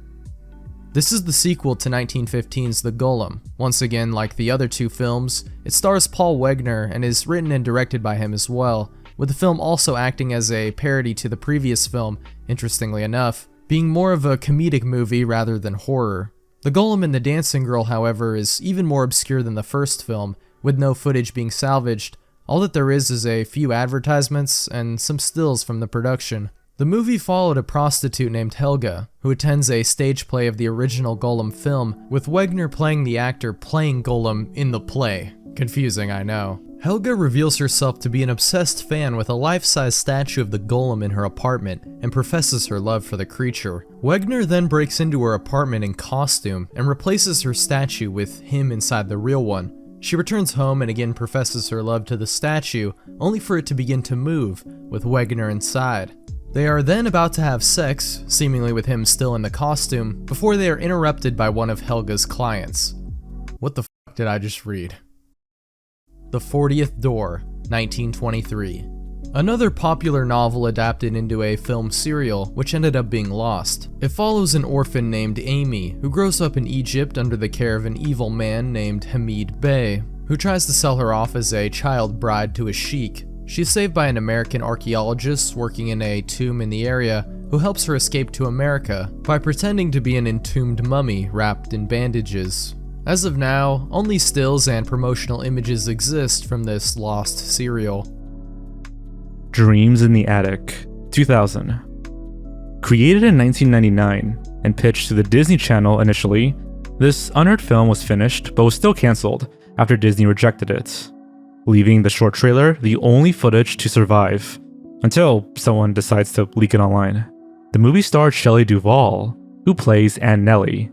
This is the sequel to 1915's The Golem. Once again, like the other two films, it stars Paul Wegener and is written and directed by him as well, with the film also acting as a parody to the previous film, interestingly enough, being more of a comedic movie rather than horror. The Golem and the Dancing Girl, however, is even more obscure than the first film, with no footage being salvaged. All that there is a few advertisements and some stills from the production. The movie followed a prostitute named Helga, who attends a stage play of the original Golem film, with Wegener playing the actor playing Golem in the play. Confusing, I know. Helga reveals herself to be an obsessed fan with a life-size statue of the Golem in her apartment and professes her love for the creature. Wegener then breaks into her apartment in costume and replaces her statue with him inside the real one. She returns home and again professes her love to the statue, only for it to begin to move, with Wegener inside. They are then about to have sex, seemingly with him still in the costume, before they are interrupted by one of Helga's clients. What the fuck did I just read? The 40th Door, 1923. Another popular novel adapted into a film serial, which ended up being lost. It follows an orphan named Amy, who grows up in Egypt under the care of an evil man named Hamid Bey, who tries to sell her off as a child bride to a sheik. She's saved by an American archaeologist working in a tomb in the area, who helps her escape to America by pretending to be an entombed mummy wrapped in bandages. As of now, only stills and promotional images exist from this lost serial. Dreams in the Attic, 2000. Created in 1999 and pitched to the Disney Channel initially, this unheard film was finished but was still cancelled after Disney rejected it, leaving the short trailer the only footage to survive, until someone decides to leak it online. The movie starred Shelley Duvall, who plays Aunt Nellie,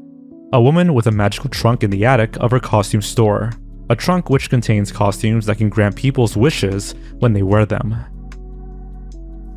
a woman with a magical trunk in the attic of her costume store, a trunk which contains costumes that can grant people's wishes when they wear them.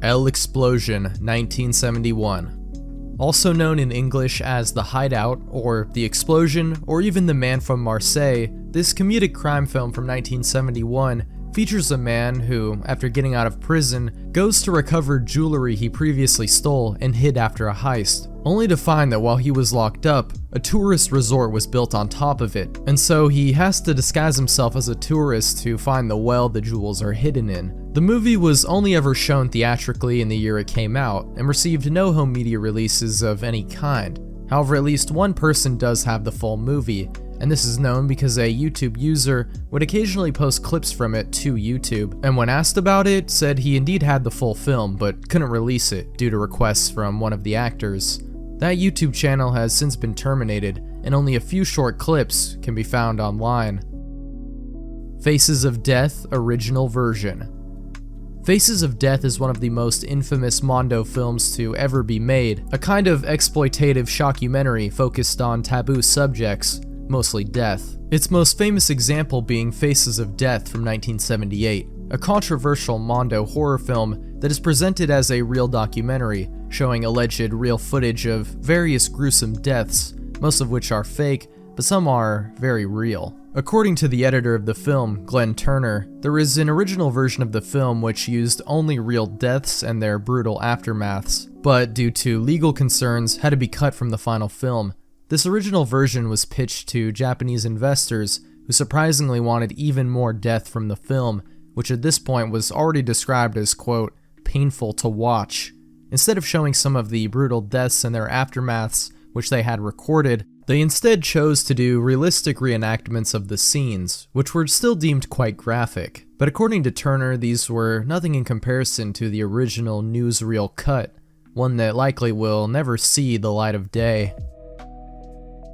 El Explosion, 1971. Also known in English as The Hideout, or The Explosion, or even The Man from Marseille, this comedic crime film from 1971 features a man who, after getting out of prison, goes to recover jewelry he previously stole and hid after a heist, only to find that while he was locked up, a tourist resort was built on top of it, and so he has to disguise himself as a tourist to find the well the jewels are hidden in. The movie was only ever shown theatrically in the year it came out, and received no home media releases of any kind. However, at least one person does have the full movie, and this is known because a YouTube user would occasionally post clips from it to YouTube, and when asked about it, said he indeed had the full film, but couldn't release it due to requests from one of the actors. That YouTube channel has since been terminated, and only a few short clips can be found online. Faces of Death Original Version. Faces of Death is one of the most infamous Mondo films to ever be made, a kind of exploitative shockumentary focused on taboo subjects, mostly death. Its most famous example being Faces of Death from 1978, a controversial Mondo horror film that is presented as a real documentary, showing alleged real footage of various gruesome deaths, most of which are fake, but some are very real. According to the editor of the film, Glenn Turner, there is an original version of the film which used only real deaths and their brutal aftermaths, but due to legal concerns had to be cut from the final film. This original version was pitched to Japanese investors who surprisingly wanted even more death from the film, which at this point was already described as, quote, painful to watch. Instead of showing some of the brutal deaths and their aftermaths which they had recorded, they instead chose to do realistic reenactments of the scenes, which were still deemed quite graphic. But according to Turner, these were nothing in comparison to the original newsreel cut, one that likely will never see the light of day.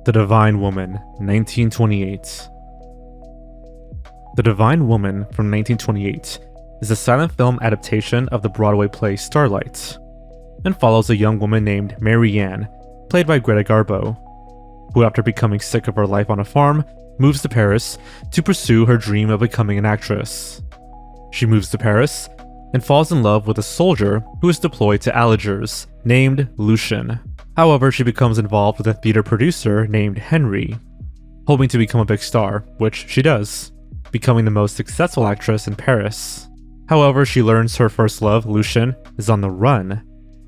The Divine Woman, 1928. The Divine Woman from 1928 is a silent film adaptation of the Broadway play Starlight, and follows a young woman named Mary Ann, played by Greta Garbo, who after becoming sick of her life on a farm, moves to Paris to pursue her dream of becoming an actress. She moves to Paris and falls in love with a soldier who is deployed to Algiers, named Lucien. However, she becomes involved with a theater producer named Henry, hoping to become a big star, which she does, becoming the most successful actress in Paris. However, she learns her first love, Lucien, is on the run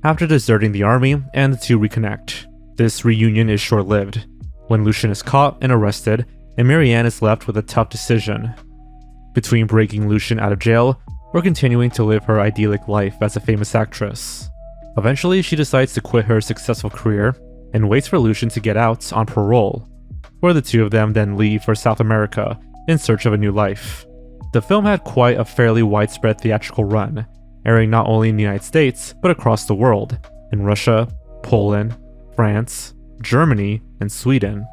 after deserting the army, and the two reconnect. This reunion is short-lived, when Lucien is caught and arrested, and Marianne is left with a tough decision between breaking Lucien out of jail or continuing to live her idyllic life as a famous actress. Eventually, she decides to quit her successful career and waits for Lucien to get out on parole, where the two of them then leave for South America in search of a new life. The film had quite a fairly widespread theatrical run, airing not only in the United States, but across the world, in Russia, Poland, France, Germany, and Sweden.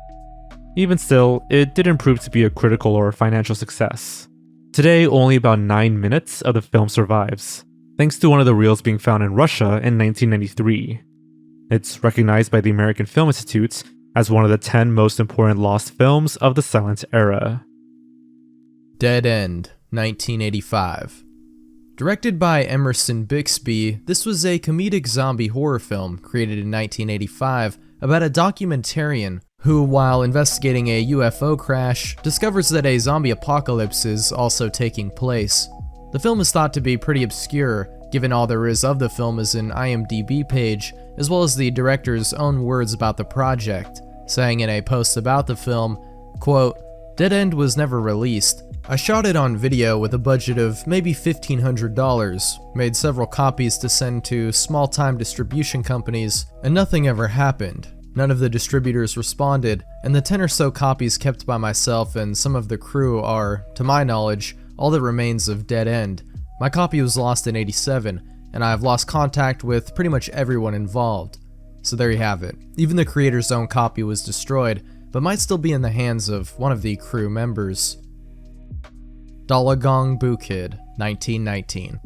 Even still, it didn't prove to be a critical or financial success. Today, only about 9 minutes of the film survives, thanks to one of the reels being found in Russia in 1993. It's recognized by the American Film Institute as one of the 10 most important lost films of the silent era. Dead End, 1985. Directed by Emerson Bixby, this was a comedic zombie horror film created in 1985 about a documentarian who, while investigating a UFO crash, discovers that a zombie apocalypse is also taking place. The film is thought to be pretty obscure, given all there is of the film is an IMDb page, as well as the director's own words about the project, saying in a post about the film, quote, "Dead End was never released. I shot it on video with a budget of maybe $1,500, made several copies to send to small-time distribution companies, and nothing ever happened. None of the distributors responded, and the 10 or so copies kept by myself and some of the crew are, to my knowledge, all that remains of Dead End. My copy was lost in '87, and I have lost contact with pretty much everyone involved." So there you have it. Even the creator's own copy was destroyed, but might still be in the hands of one of the crew members. Dalagong Bukid, 1919.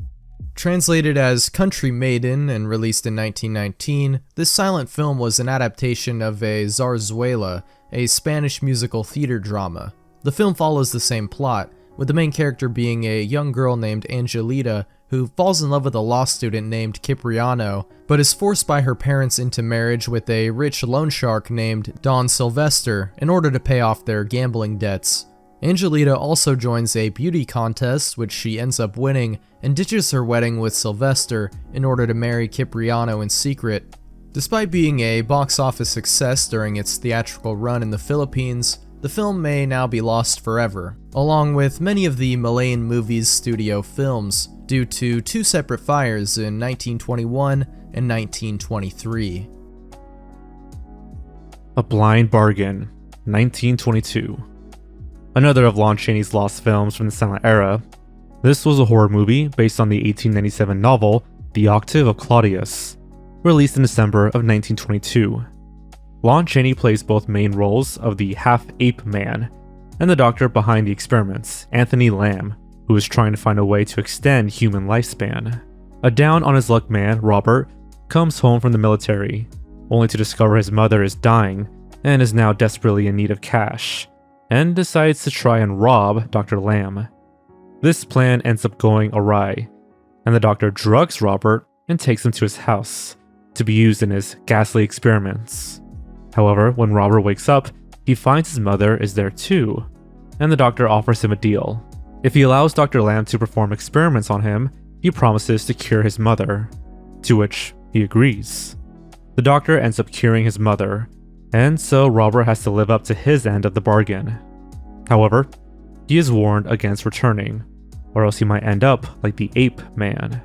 Translated as Country Maiden and released in 1919, this silent film was an adaptation of a Zarzuela, a Spanish musical theater drama. The film follows the same plot, with the main character being a young girl named Angelita who falls in love with a law student named Cipriano, but is forced by her parents into marriage with a rich loan shark named Don Sylvester in order to pay off their gambling debts. Angelita also joins a beauty contest, which she ends up winning, and ditches her wedding with Sylvester in order to marry Cipriano in secret. Despite being a box office success during its theatrical run in the Philippines, the film may now be lost forever, along with many of the Malayan Movies studio films, due to two separate fires in 1921 and 1923. A Blind Bargain, 1922. Another of Lon Chaney's lost films from the silent era. This was a horror movie based on the 1897 novel The Octave of Claudius, released in December of 1922. Lon Chaney plays both main roles of the half-ape man and the doctor behind the experiments, Anthony Lamb, who is trying to find a way to extend human lifespan. A down-on-his-luck man, Robert, comes home from the military, only to discover his mother is dying and is now desperately in need of cash, and decides to try and rob Dr. Lamb. This plan ends up going awry, and the doctor drugs Robert and takes him to his house to be used in his ghastly experiments. However, when Robert wakes up, he finds his mother is there too, and the doctor offers him a deal. If he allows Dr. Lamb to perform experiments on him, he promises to cure his mother, to which he agrees. The doctor ends up curing his mother, and so Robert has to live up to his end of the bargain. However, he is warned against returning, or else he might end up like the Ape Man.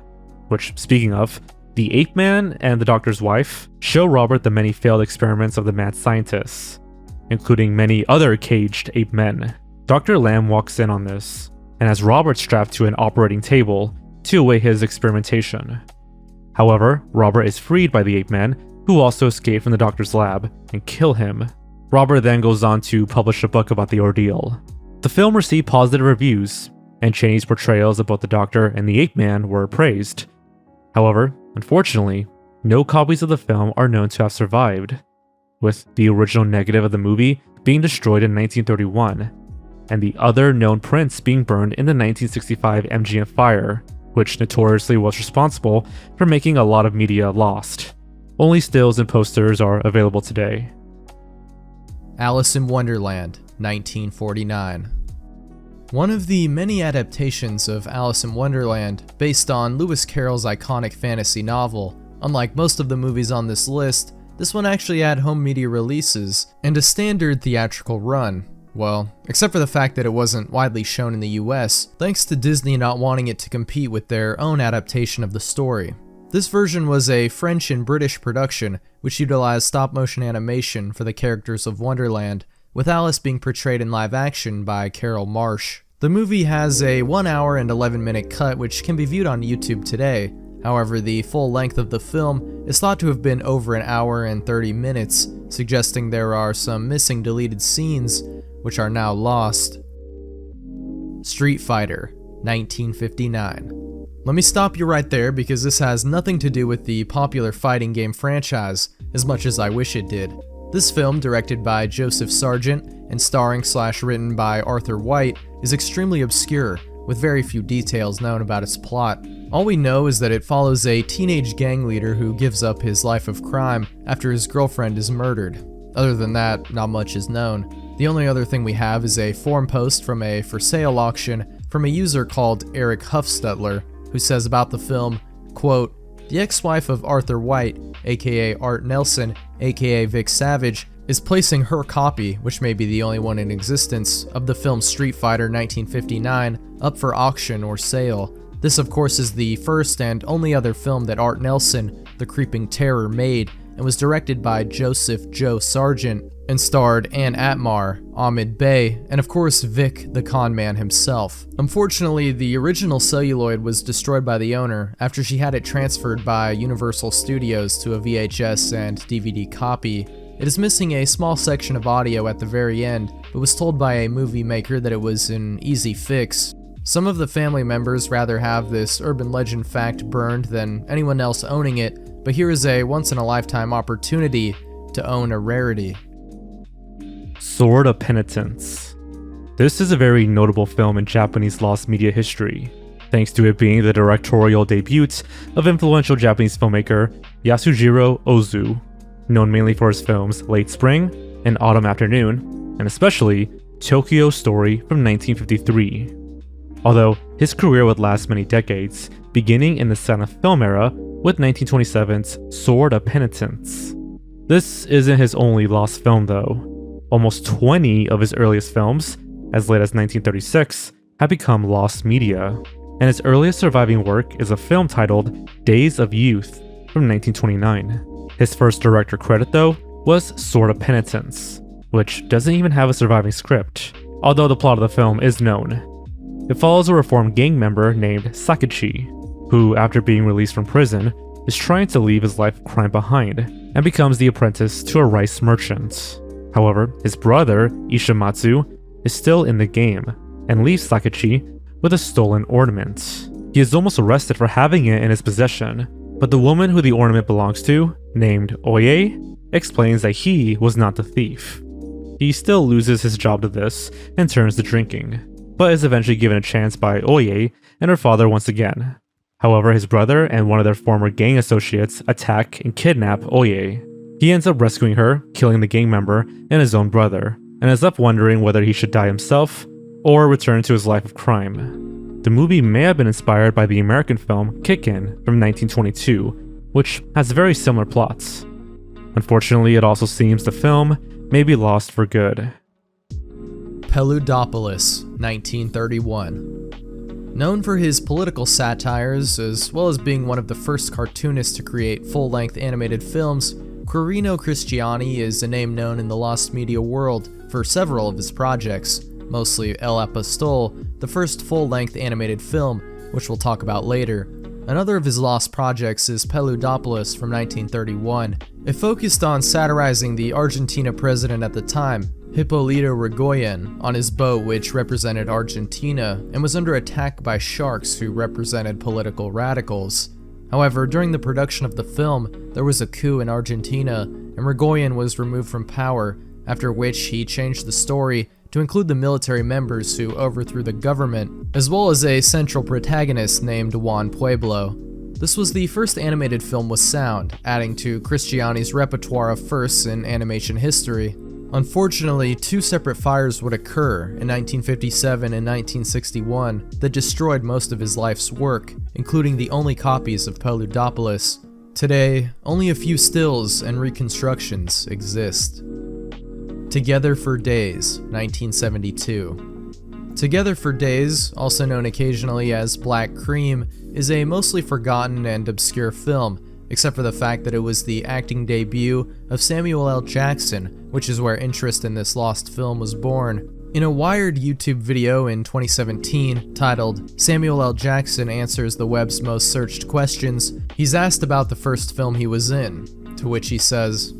Which, speaking of, the Ape Man and the doctor's wife show Robert the many failed experiments of the mad scientists, including many other caged ape men. Dr. Lamb walks in on this, and has Robert strapped to an operating table to await his experimentation. However, Robert is freed by the ape man, who also escape from the doctor's lab and kill him. Robert then goes on to publish a book about the ordeal. The film received positive reviews, and Chaney's portrayals of both the doctor and the ape man were praised. However, unfortunately, no copies of the film are known to have survived. with the original negative of the movie being destroyed in 1931, and the other known prints being burned in the 1965 MGM fire, which notoriously was responsible for making a lot of media lost. Only stills and posters are available today. Alice in Wonderland, 1949. One of the many adaptations of Alice in Wonderland, based on Lewis Carroll's iconic fantasy novel, unlike most of the movies on this list, this one actually had home media releases and a standard theatrical run. Well, except for the fact that it wasn't widely shown in the US, thanks to Disney not wanting it to compete with their own adaptation of the story. This version was a French and British production, which utilized stop-motion animation for the characters of Wonderland, with Alice being portrayed in live action by Carol Marsh. The movie has a 1 hour and 11-minute cut which can be viewed on YouTube today. However, the full length of the film is thought to have been over 1 hour and 30 minutes, suggesting there are some missing deleted scenes which are now lost. Street Fighter, 1959. Let me stop you right there because this has nothing to do with the popular fighting game franchise, as much as I wish it did. This film, directed by Joseph Sargent and starring/written by Arthur White, is extremely obscure, with very few details known about its plot. All we know is that it follows a teenage gang leader who gives up his life of crime after his girlfriend is murdered. Other than that, not much is known. The only other thing we have is a forum post from a for sale auction from a user called Eric Huffstutler, who says about the film, quote, "The ex-wife of Arthur White, aka Art Nelson, aka Vic Savage, is placing her copy, which may be the only one in existence, of the film Street Fighter 1959 up for auction or sale. This of course is the first and only other film that Art Nelson, the Creeping Terror, made, and was directed by Joseph Joe Sargent, and starred Ann Atmar, Ahmed Bey, and of course Vic the Con Man himself. Unfortunately, the original celluloid was destroyed by the owner after she had it transferred by Universal Studios to a VHS and DVD copy. It is missing a small section of audio at the very end, but was told by a movie maker that it was an easy fix. Some of the family members rather have this urban legend fact burned than anyone else owning it, but here is a once-in-a-lifetime opportunity to own a rarity. Sword of Penitence. This is a very notable film in Japanese lost media history, thanks to it being the directorial debut of influential Japanese filmmaker Yasujiro Ozu, known mainly for his films Late Spring and Autumn Afternoon, and especially Tokyo Story from 1953. Although his career would last many decades, beginning in the silent film era with 1927's Sword of Penitence. This isn't his only lost film though. Almost 20 of his earliest films, as late as 1936, have become lost media, and his earliest surviving work is a film titled Days of Youth from 1929. His first director credit though was Sword of Penitence, which doesn't even have a surviving script, although the plot of the film is known. It follows a reformed gang member named Sakichi, who after being released from prison, is trying to leave his life of crime behind, and becomes the apprentice to a rice merchant. However, his brother, Ishimatsu, is still in the game, and leaves Sakichi with a stolen ornament. He is almost arrested for having it in his possession, but the woman who the ornament belongs to, named Oye, explains that he was not the thief. He still loses his job to this and turns to drinking, but is eventually given a chance by Oye and her father once again. However, his brother and one of their former gang associates attack and kidnap Oye. He ends up rescuing her, killing the gang member and his own brother, and is left wondering whether he should die himself or return to his life of crime. The movie may have been inspired by the American film Kick-In from 1922, which has very similar plots. Unfortunately, it also seems the film may be lost for good. Peludopoulos, 1931. Known for his political satires, as well as being one of the first cartoonists to create full-length animated films, Quirino Cristiani is a name known in the lost media world for several of his projects, mostly El Apostol, the first full-length animated film, which we'll talk about later. Another of his lost projects is Peludopoulos from 1931. It focused on satirizing the Argentina president at the time, Hipólito Yrigoyen, on his boat which represented Argentina and was under attack by sharks who represented political radicals. However, during the production of the film, there was a coup in Argentina, and Irigoyen was removed from power, after which he changed the story to include the military members who overthrew the government, as well as a central protagonist named Juan Pueblo. This was the first animated film with sound, adding to Cristiani's repertoire of firsts in animation history. Unfortunately, two separate fires would occur in 1957 and 1961 that destroyed most of his life's work, including the only copies of Paludopolis. Today, only a few stills and reconstructions exist. Together for Days, 1972. Together for Days, also known occasionally as Black Cream, is a mostly forgotten and obscure film, except for the fact that it was the acting debut of Samuel L. Jackson, which is where interest in this lost film was born. In a Wired YouTube video in 2017 titled "Samuel L. Jackson Answers the Web's Most Searched Questions," he's asked about the first film he was in, to which he says,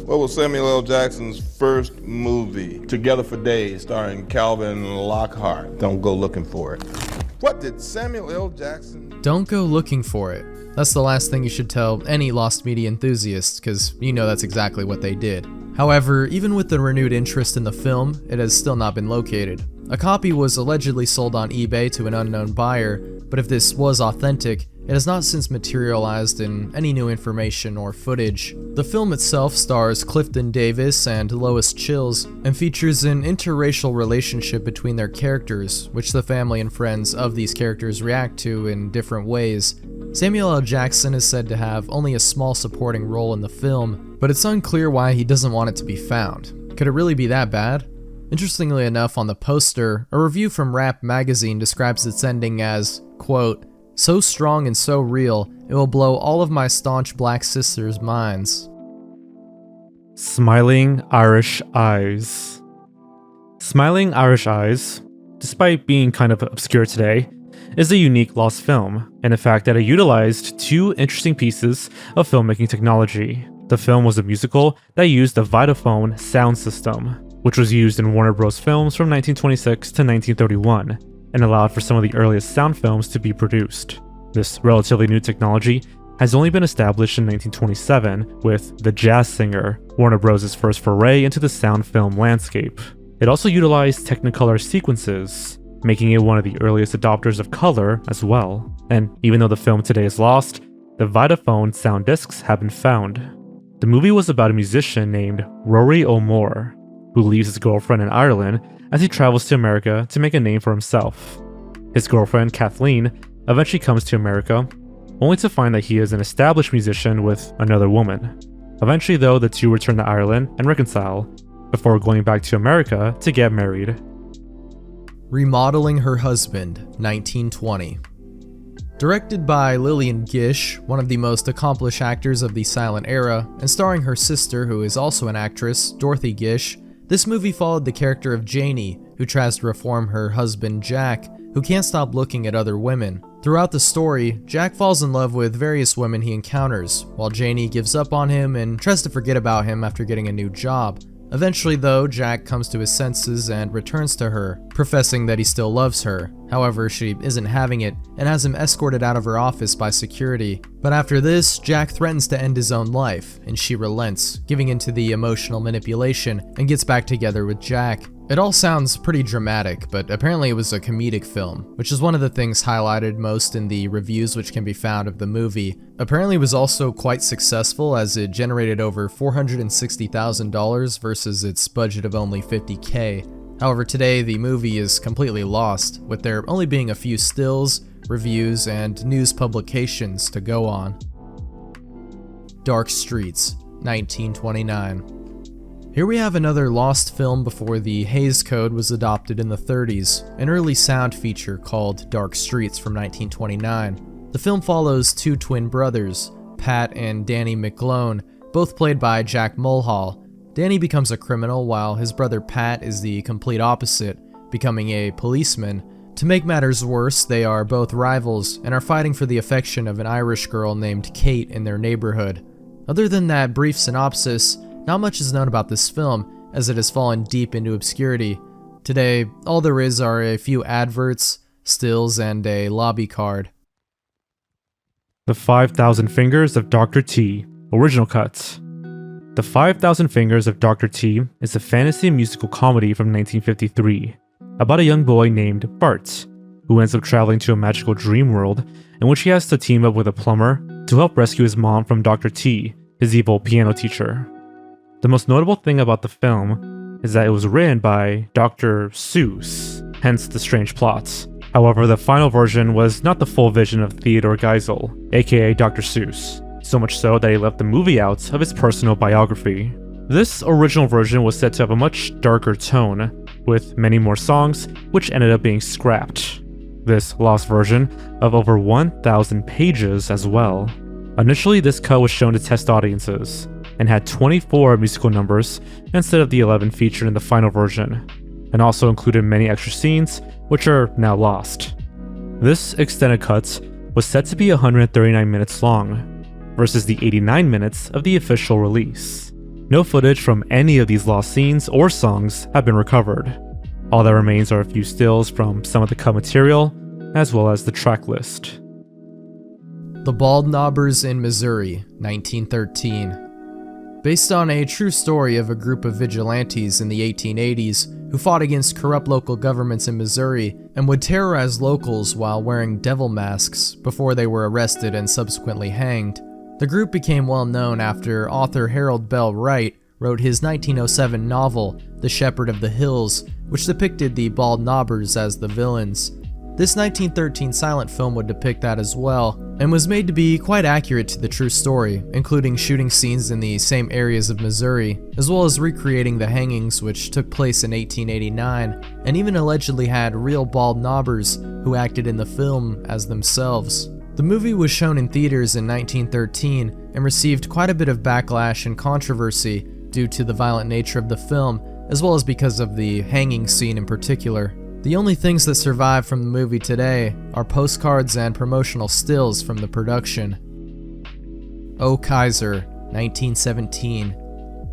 "What was Samuel L. Jackson's first movie?" "Together for Days, starring Calvin Lockhart. Don't go looking for it." "What did Samuel L. Jackson..." Don't go looking for it. That's the last thing you should tell any lost media enthusiast, because you know that's exactly what they did. However, even with the renewed interest in the film, it has still not been located. A copy was allegedly sold on eBay to an unknown buyer, but if this was authentic, it has not since materialized in any new information or footage. The film itself stars Clifton Davis and Lois Chills, and features an interracial relationship between their characters, which the family and friends of these characters react to in different ways. Samuel L. Jackson is said to have only a small supporting role in the film, but it's unclear why he doesn't want it to be found. Could it really be that bad? Interestingly enough, on the poster, a review from Rap Magazine describes its ending as, quote, "So strong and so real, it will blow all of my staunch black sisters' minds." Smiling Irish Eyes. Smiling Irish Eyes, despite being kind of obscure today, is a unique lost film, and the fact that it utilized two interesting pieces of filmmaking technology. The film was a musical that used a Vitaphone sound system, which was used in Warner Bros. Films from 1926 to 1931, and allowed for some of the earliest sound films to be produced. This relatively new technology has only been established in 1927 with The Jazz Singer, Warner Bros.' first foray into the sound film landscape. It also utilized Technicolor sequences, making it one of the earliest adopters of color as well. And even though the film today is lost, the Vitaphone sound discs have been found. The movie was about a musician named Rory O'Moore, who leaves his girlfriend in Ireland as he travels to America to make a name for himself. His girlfriend, Kathleen, eventually comes to America, only to find that he is an established musician with another woman. Eventually, though, the two return to Ireland and reconcile, before going back to America to get married. Remodeling Her Husband, 1920. Directed by Lillian Gish, one of the most accomplished actors of the silent era, and starring her sister, who is also an actress, Dorothy Gish, this movie followed the character of Janie, who tries to reform her husband Jack, who can't stop looking at other women. Throughout the story, Jack falls in love with various women he encounters, while Janie gives up on him and tries to forget about him after getting a new job. Eventually, though, Jack comes to his senses and returns to her, professing that he still loves her. However, she isn't having it, and has him escorted out of her office by security. But after this, Jack threatens to end his own life, and she relents, giving into the emotional manipulation, and gets back together with Jack. It all sounds pretty dramatic, but apparently it was a comedic film, which is one of the things highlighted most in the reviews which can be found of the movie. Apparently it was also quite successful, as it generated over $460,000 versus its budget of only $50K. However, today the movie is completely lost, with there only being a few stills, reviews, and news publications to go on. Dark Streets, 1929. Here we have another lost film before the Hays Code was adopted in the 30s, an early sound feature called Dark Streets from 1929. The film follows two twin brothers, Pat and Danny McGlone, both played by Jack Mulhall. Danny becomes a criminal while his brother Pat is the complete opposite, becoming a policeman. To make matters worse, they are both rivals and are fighting for the affection of an Irish girl named Kate in their neighborhood. Other than that brief synopsis, not much is known about this film, as it has fallen deep into obscurity. Today, all there is are a few adverts, stills, and a lobby card. The 5,000 Fingers of Dr. T, Original Cut. The 5,000 Fingers of Dr. T is a fantasy musical comedy from 1953 about a young boy named Bart, who ends up traveling to a magical dream world in which he has to team up with a plumber to help rescue his mom from Dr. T, his evil piano teacher. The most notable thing about the film is that it was written by Dr. Seuss, hence the strange plot. However, the final version was not the full vision of Theodore Geisel, aka Dr. Seuss, so much so that he left the movie out of his personal biography. This original version was said to have a much darker tone, with many more songs, which ended up being scrapped. This lost version of over 1,000 pages as well. Initially, this cut was shown to test audiences, and had 24 musical numbers instead of the 11 featured in the final version, and also included many extra scenes, which are now lost. This extended cut was set to be 139 minutes long, versus the 89 minutes of the official release. No footage from any of these lost scenes or songs have been recovered. All that remains are a few stills from some of the cut material, as well as the track list. The Bald Knobbers in Missouri, 1913. Based on a true story of a group of vigilantes in the 1880s who fought against corrupt local governments in Missouri and would terrorize locals while wearing devil masks before they were arrested and subsequently hanged. The group became well known after author Harold Bell Wright wrote his 1907 novel, The Shepherd of the Hills, which depicted the Bald Knobbers as the villains. This 1913 silent film would depict that as well, and was made to be quite accurate to the true story, including shooting scenes in the same areas of Missouri, as well as recreating the hangings which took place in 1889, and even allegedly had real bald knobbers who acted in the film as themselves. The movie was shown in theaters in 1913 and received quite a bit of backlash and controversy due to the violent nature of the film, as well as because of the hanging scene in particular. The only things that survive from the movie today are postcards and promotional stills from the production. Oh Kaiser, 1917.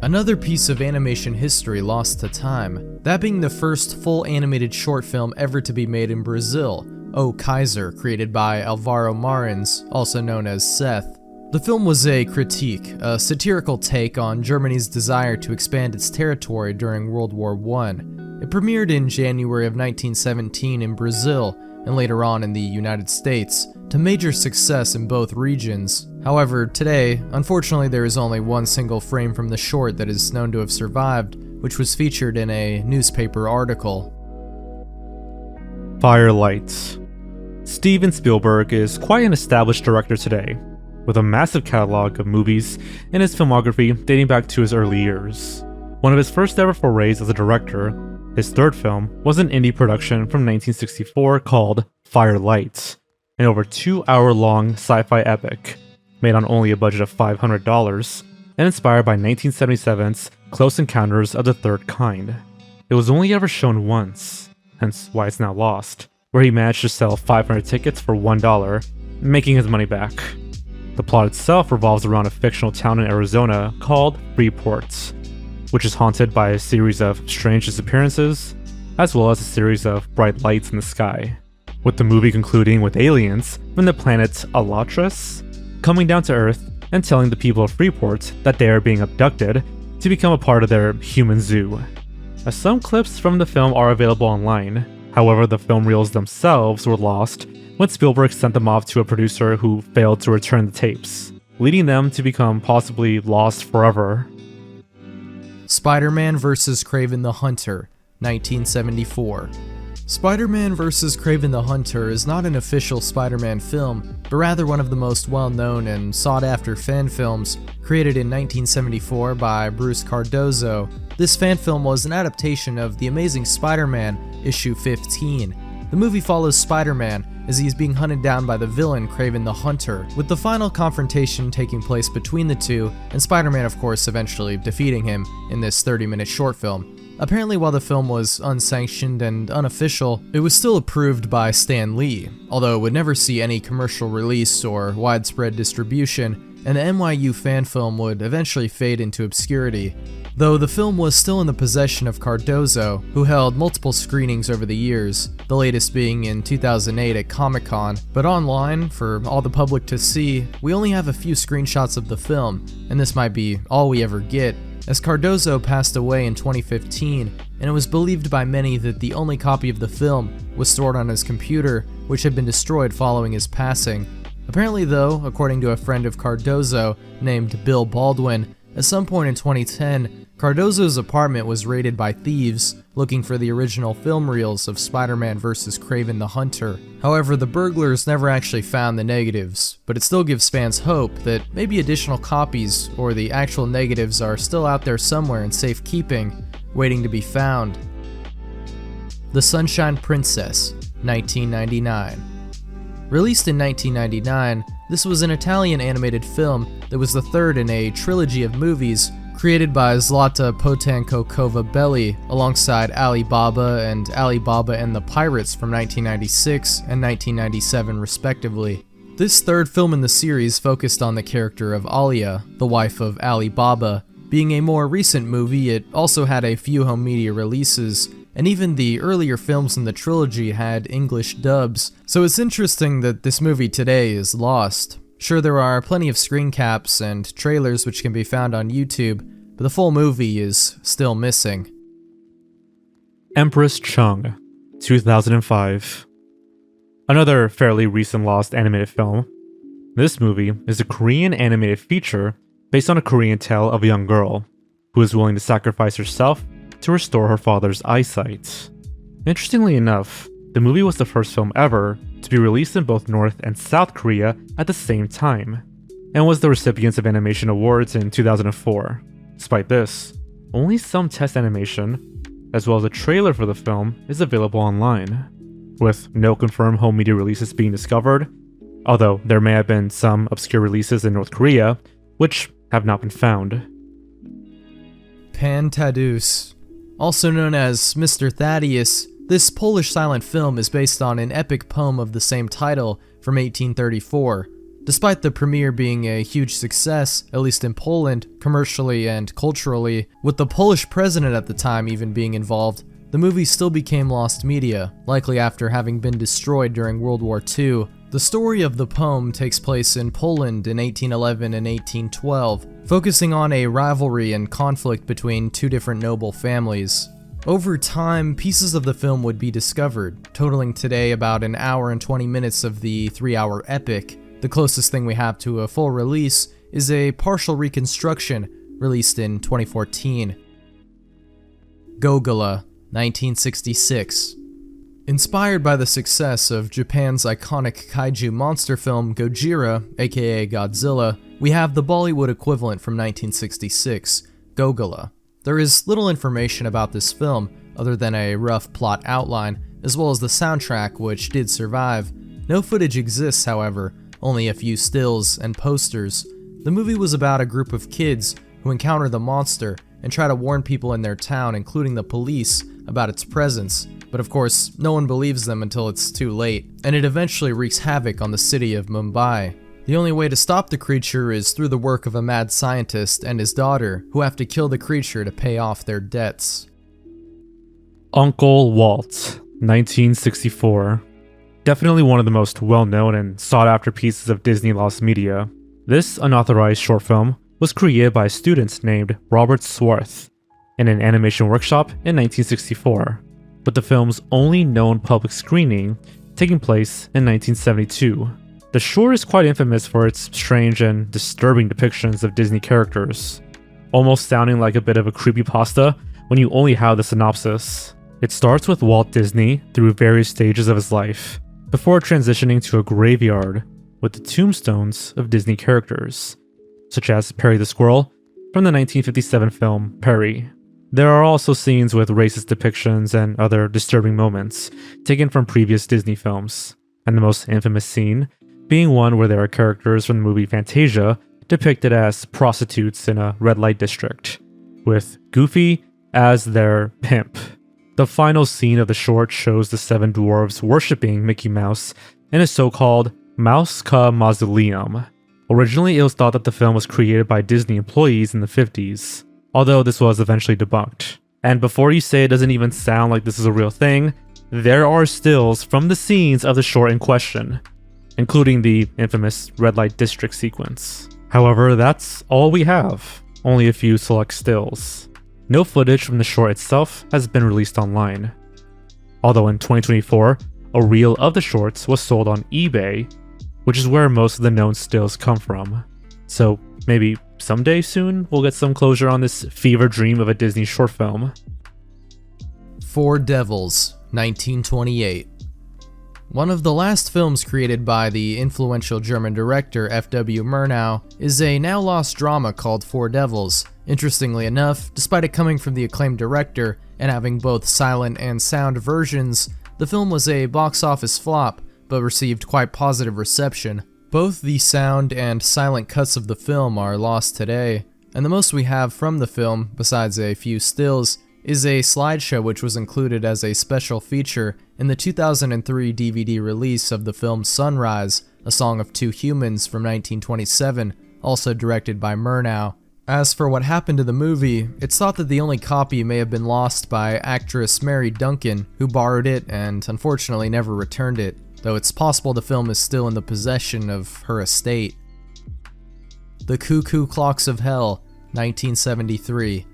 Another piece of animation history lost to time, that being the first full animated short film ever to be made in Brazil, Oh Kaiser, created by Alvaro Marins, also known as Seth. The film was a critique, a satirical take on Germany's desire to expand its territory during World War I. It premiered in January of 1917 in Brazil, and later on in the United States, to major success in both regions. However, today, unfortunately there is only one single frame from the short that is known to have survived, which was featured in a newspaper article. Firelight. Steven Spielberg is quite an established director today, with a massive catalog of movies in his filmography dating back to his early years. One of his first ever forays as a director, his third film, was an indie production from 1964 called Firelight, an over 2-hour-long sci-fi epic, made on only a budget of $500, and inspired by 1977's Close Encounters of the Third Kind. It was only ever shown once, hence why it's now lost, where he managed to sell 500 tickets for $1, making his money back. The plot itself revolves around a fictional town in Arizona called Freeport, which is haunted by a series of strange disappearances, as well as a series of bright lights in the sky, with the movie concluding with aliens from the planet Alatras coming down to Earth and telling the people of Freeport that they are being abducted to become a part of their human zoo. Some clips from the film are available online, however the film reels themselves were lost when Spielberg sent them off to a producer who failed to return the tapes, leading them to become possibly lost forever. Spider-Man vs. Kraven the Hunter, 1974. Spider-Man vs. Kraven the Hunter is not an official Spider-Man film, but rather one of the most well-known and sought-after fan films created in 1974 by Bruce Cardozo. This fan film was an adaptation of The Amazing Spider-Man, issue 15. The movie follows Spider-Man as he is being hunted down by the villain Kraven the Hunter, with the final confrontation taking place between the two, and Spider-Man of course eventually defeating him in this 30-minute short film. Apparently while the film was unsanctioned and unofficial, it was still approved by Stan Lee, although it would never see any commercial release or widespread distribution, and the NYU fan film would eventually fade into obscurity. though the film was still in the possession of Cardozo, who held multiple screenings over the years, the latest being in 2008 at Comic-Con. But online, for all the public to see, we only have a few screenshots of the film, and this might be all we ever get, as Cardozo passed away in 2015, and it was believed by many that the only copy of the film was stored on his computer, which had been destroyed following his passing. Apparently though, according to a friend of Cardozo named Bill Baldwin, at some point in 2010, Cardozo's apartment was raided by thieves looking for the original film reels of Spider-Man vs. Kraven the Hunter. However, the burglars never actually found the negatives, but it still gives fans hope that maybe additional copies or the actual negatives are still out there somewhere in safekeeping, waiting to be found. The Sunshine Princess, 1999. Released in 1999, this was an Italian animated film that was the third in a trilogy of movies created by Zlata Potankokova-Belli alongside Alibaba and Alibaba and the Pirates from 1996 and 1997 respectively. This third film in the series focused on the character of Alia, the wife of Alibaba. Being a more recent movie, it also had a few home media releases, and even the earlier films in the trilogy had English dubs, so it's interesting that this movie today is lost. Sure, there are plenty of screen caps and trailers which can be found on YouTube, but the full movie is still missing. Empress Chung, 2005. Another fairly recent lost animated film. This movie is a Korean animated feature based on a Korean tale of a young girl who is willing to sacrifice herself to restore her father's eyesight. Interestingly enough, the movie was the first film ever to be released in both North and South Korea at the same time, and was the recipient of animation awards in 2004. Despite this, only some test animation, as well as a trailer for the film, is available online, with no confirmed home media releases being discovered, although there may have been some obscure releases in North Korea, which have not been found. Pan Tadeusz. Also known as Mr. Thaddeus, this Polish silent film is based on an epic poem of the same title from 1834. Despite the premiere being a huge success, at least in Poland, commercially and culturally, with the Polish president at the time even being involved, the movie still became lost media, likely after having been destroyed during World War II. The story of the poem takes place in Poland in 1811 and 1812, focusing on a rivalry and conflict between two different noble families. Over time, pieces of the film would be discovered, totaling today about an hour and 20 minutes of the 3-hour epic. The closest thing we have to a full release is a partial reconstruction released in 2014. Gogol, 1966. Inspired by the success of Japan's iconic kaiju monster film Gojira, aka Godzilla, we have the Bollywood equivalent from 1966, Gogol. There is little information about this film other than a rough plot outline, as well as the soundtrack, which did survive. No footage exists, however, only a few stills and posters. The movie was about a group of kids who encounter the monster and try to warn people in their town, including the police, about its presence. But of course, no one believes them until it's too late, and it eventually wreaks havoc on the city of Mumbai. The only way to stop the creature is through the work of a mad scientist and his daughter, who have to kill the creature to pay off their debts. Uncle Walt, 1964. Definitely one of the most well-known and sought-after pieces of Disney lost media. This unauthorized short film was created by students named Robert Swarth in an animation workshop in 1964, with the film's only known public screening taking place in 1972. The short is quite infamous for its strange and disturbing depictions of Disney characters, almost sounding like a bit of a creepypasta when you only have the synopsis. It starts with Walt Disney through various stages of his life, before transitioning to a graveyard with the tombstones of Disney characters, such as Perry the Squirrel from the 1957 film Perry. There are also scenes with racist depictions and other disturbing moments taken from previous Disney films, and the most infamous scene being one where there are characters from the movie Fantasia depicted as prostitutes in a red light district, with Goofy as their pimp. The final scene of the short shows the 7 dwarves worshipping Mickey Mouse in a so-called Mouse Ka Mausoleum. Originally, it was thought that the film was created by Disney employees in the 50s, although this was eventually debunked. And before you say it doesn't even sound like this is a real thing, there are stills from the scenes of the short in question, including the infamous red light district sequence. However, that's all we have, only a few select stills. No footage from the short itself has been released online. Although in 2024, a reel of the shorts was sold on eBay, which is where most of the known stills come from. So maybe someday soon we'll get some closure on this fever dream of a Disney short film. Four Devils, 1928. One of the last films created by the influential German director F.W. Murnau is a now-lost drama called Four Devils. Interestingly enough, despite it coming from the acclaimed director and having both silent and sound versions, the film was a box office flop, but received quite positive reception. Both the sound and silent cuts of the film are lost today, and the most we have from the film, besides a few stills, is a slideshow which was included as a special feature in the 2003 DVD release of the film Sunrise, A Song of Two Humans from 1927, also directed by Murnau. As for what happened to the movie, it's thought that the only copy may have been lost by actress Mary Duncan, who borrowed it and unfortunately never returned it, though it's possible the film is still in the possession of her estate. The Cuckoo Clocks of Hell, 1973.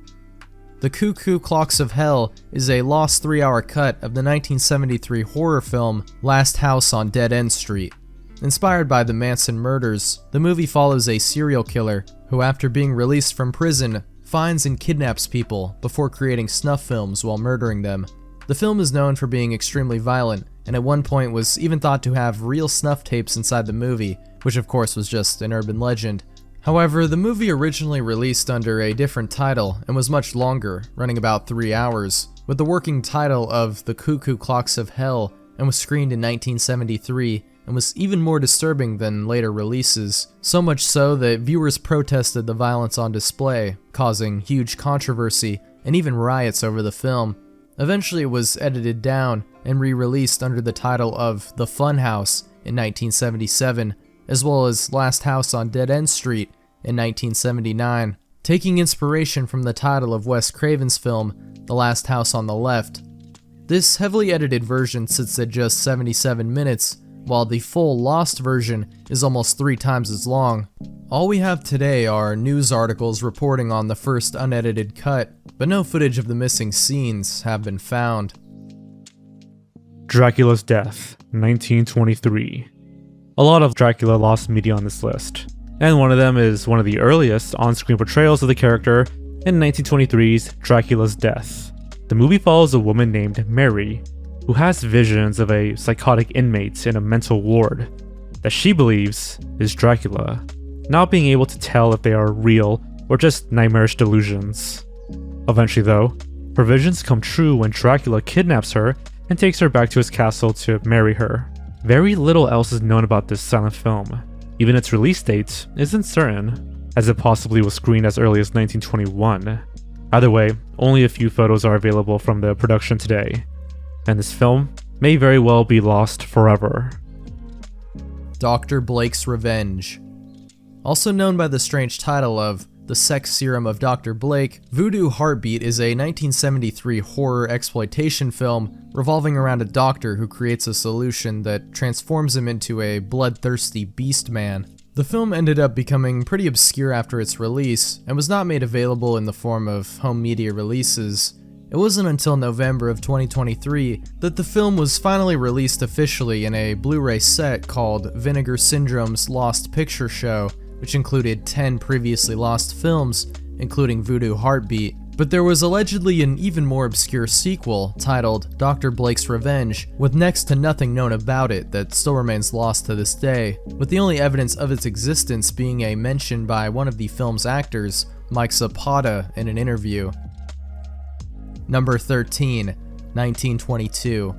The Cuckoo Clocks of Hell is a lost 3-hour cut of the 1973 horror film Last House on Dead End Street. Inspired by the Manson murders, the movie follows a serial killer who, after being released from prison, finds and kidnaps people before creating snuff films while murdering them. The film is known for being extremely violent, and at one point was even thought to have real snuff tapes inside the movie, which of course was just an urban legend. However, the movie originally released under a different title and was much longer, running about 3 hours, with the working title of The Cuckoo Clocks of Hell, and was screened in 1973 and was even more disturbing than later releases, so much so that viewers protested the violence on display, causing huge controversy and even riots over the film. Eventually it was edited down and re-released under the title of The Funhouse in 1977, as well as Last House on Dead End Street in 1979, taking inspiration from the title of Wes Craven's film, The Last House on the Left. This heavily edited version sits at just 77 minutes, while the full lost version is almost 3 times as long. All we have today are news articles reporting on the first unedited cut, but no footage of the missing scenes have been found. Dracula's Death, 1923. A lot of Dracula lost media on this list, and one of them is one of the earliest on-screen portrayals of the character in 1923's Dracula's Death. The movie follows a woman named Mary, who has visions of a psychotic inmate in a mental ward that she believes is Dracula, not being able to tell if they are real or just nightmarish delusions. Eventually though, her visions come true when Dracula kidnaps her and takes her back to his castle to marry her. Very little else is known about this silent film. Even its release date isn't certain, as it possibly was screened as early as 1921. Either way, only a few photos are available from the production today, and this film may very well be lost forever. Dr. Blake's Revenge. Also known by the strange title of The Sex Serum of Dr. Blake, Voodoo Heartbeat is a 1973 horror exploitation film revolving around a doctor who creates a solution that transforms him into a bloodthirsty beast man. The film ended up becoming pretty obscure after its release and was not made available in the form of home media releases. It wasn't until November of 2023 that the film was finally released officially in a Blu-ray set called Vinegar Syndrome's Lost Picture Show, which included 10 previously lost films, including Voodoo Heartbeat. But there was allegedly an even more obscure sequel titled Dr. Blake's Revenge, with next to nothing known about it that still remains lost to this day, with the only evidence of its existence being a mention by one of the film's actors, Mike Zapata, in an interview. Number 13, 1922.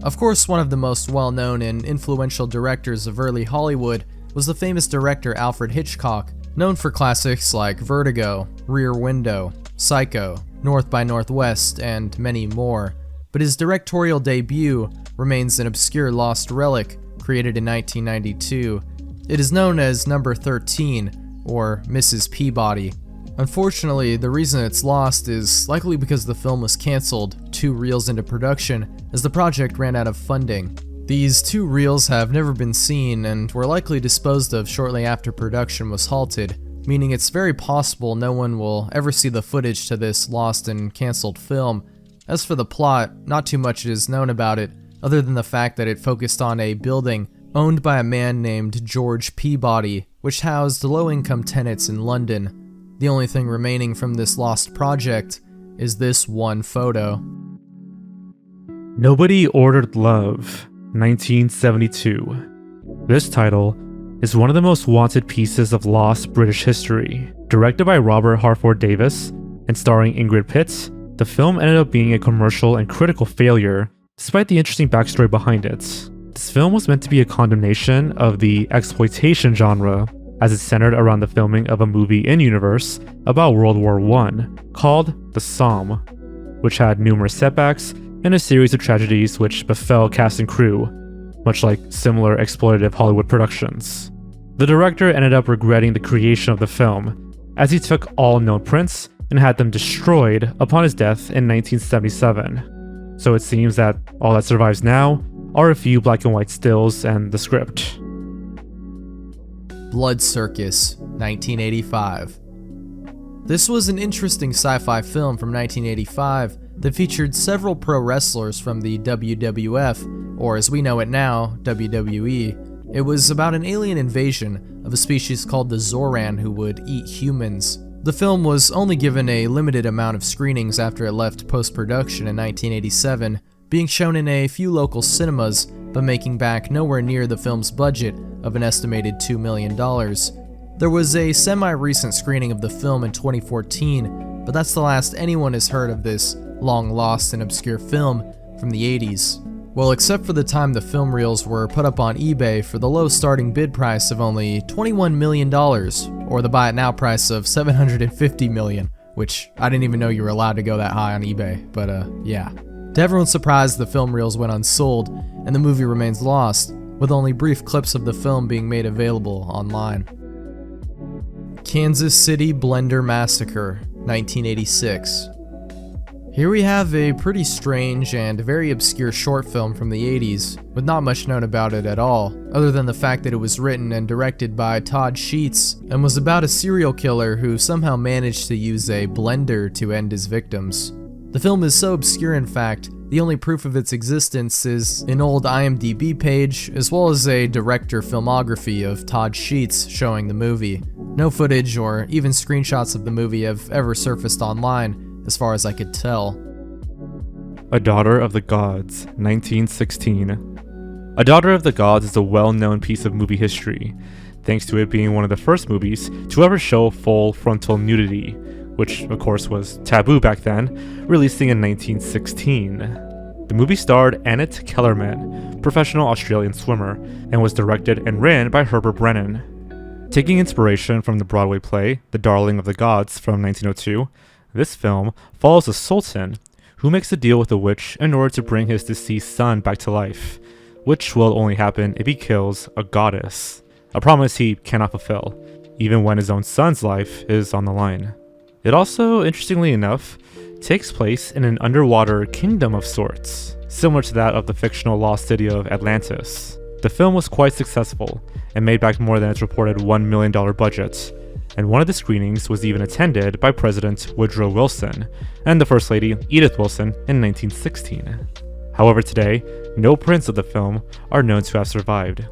Of course, one of the most well-known and influential directors of early Hollywood was the famous director Alfred Hitchcock, known for classics like Vertigo, Rear Window, Psycho, North by Northwest, and many more. But his directorial debut remains an obscure lost relic created in 1992. It is known as Number 13, or Mrs. Peabody. Unfortunately, the reason it's lost is likely because the film was cancelled 2 reels into production as the project ran out of funding. These 2 reels have never been seen and were likely disposed of shortly after production was halted, meaning it's very possible no one will ever see the footage to this lost and cancelled film. As for the plot, not too much is known about it, other than the fact that it focused on a building owned by a man named George Peabody, which housed low-income tenants in London. The only thing remaining from this lost project is this one photo. Nobody Ordered Love, 1972. This title is one of the most wanted pieces of lost British history. Directed by Robert Harford Davis and starring Ingrid Pitt, the film ended up being a commercial and critical failure, despite the interesting backstory behind it. This film was meant to be a condemnation of the exploitation genre, as it's centered around the filming of a movie in-universe about World War I, called The Somme, which had numerous setbacks and a series of tragedies which befell cast and crew, much like similar exploitative Hollywood productions. The director ended up regretting the creation of the film, as he took all known prints and had them destroyed upon his death in 1977. So it seems that all that survives now are a few black and white stills and the script. Blood Circus, 1985. This was an interesting sci-fi film from 1985 that featured several pro wrestlers from the WWF, or as we know it now, WWE. It was about an alien invasion of a species called the Zoran who would eat humans. The film was only given a limited amount of screenings after it left post-production in 1987, being shown in a few local cinemas, but making back nowhere near the film's budget of an estimated $2 million. There was a semi-recent screening of the film in 2014, but that's the last anyone has heard of this long-lost and obscure film from the 80s. Well, except for the time the film reels were put up on eBay for the low starting bid price of only $21 million, or the buy it now price of $750 million, which I didn't even know you were allowed to go that high on eBay, but yeah. To everyone's surprise, the film reels went unsold, and the movie remains lost, with only brief clips of the film being made available online. Kansas City Blender Massacre, 1986. Here we have a pretty strange and very obscure short film from the 80s, with not much known about it at all, other than the fact that it was written and directed by Todd Sheets, and was about a serial killer who somehow managed to use a blender to end his victims. The film is so obscure, in fact, the only proof of its existence is an old IMDb page, as well as a director filmography of Todd Sheets showing the movie. No footage or even screenshots of the movie have ever surfaced online, as far as I could tell. A Daughter of the Gods, 1916. A Daughter of the Gods is a well-known piece of movie history, thanks to it being one of the first movies to ever show full frontal nudity, which of course was taboo back then, releasing in 1916. The movie starred Annette Kellerman, professional Australian swimmer, and was directed and written by Herbert Brennan. Taking inspiration from the Broadway play The Darling of the Gods from 1902, this film follows a sultan who makes a deal with a witch in order to bring his deceased son back to life, which will only happen if he kills a goddess, a promise he cannot fulfill, even when his own son's life is on the line. It also, interestingly enough, takes place in an underwater kingdom of sorts, similar to that of the fictional lost city of Atlantis. The film was quite successful and made back more than its reported $1 million budget, and one of the screenings was even attended by President Woodrow Wilson and the First Lady Edith Wilson in 1916. However, today, no prints of the film are known to have survived,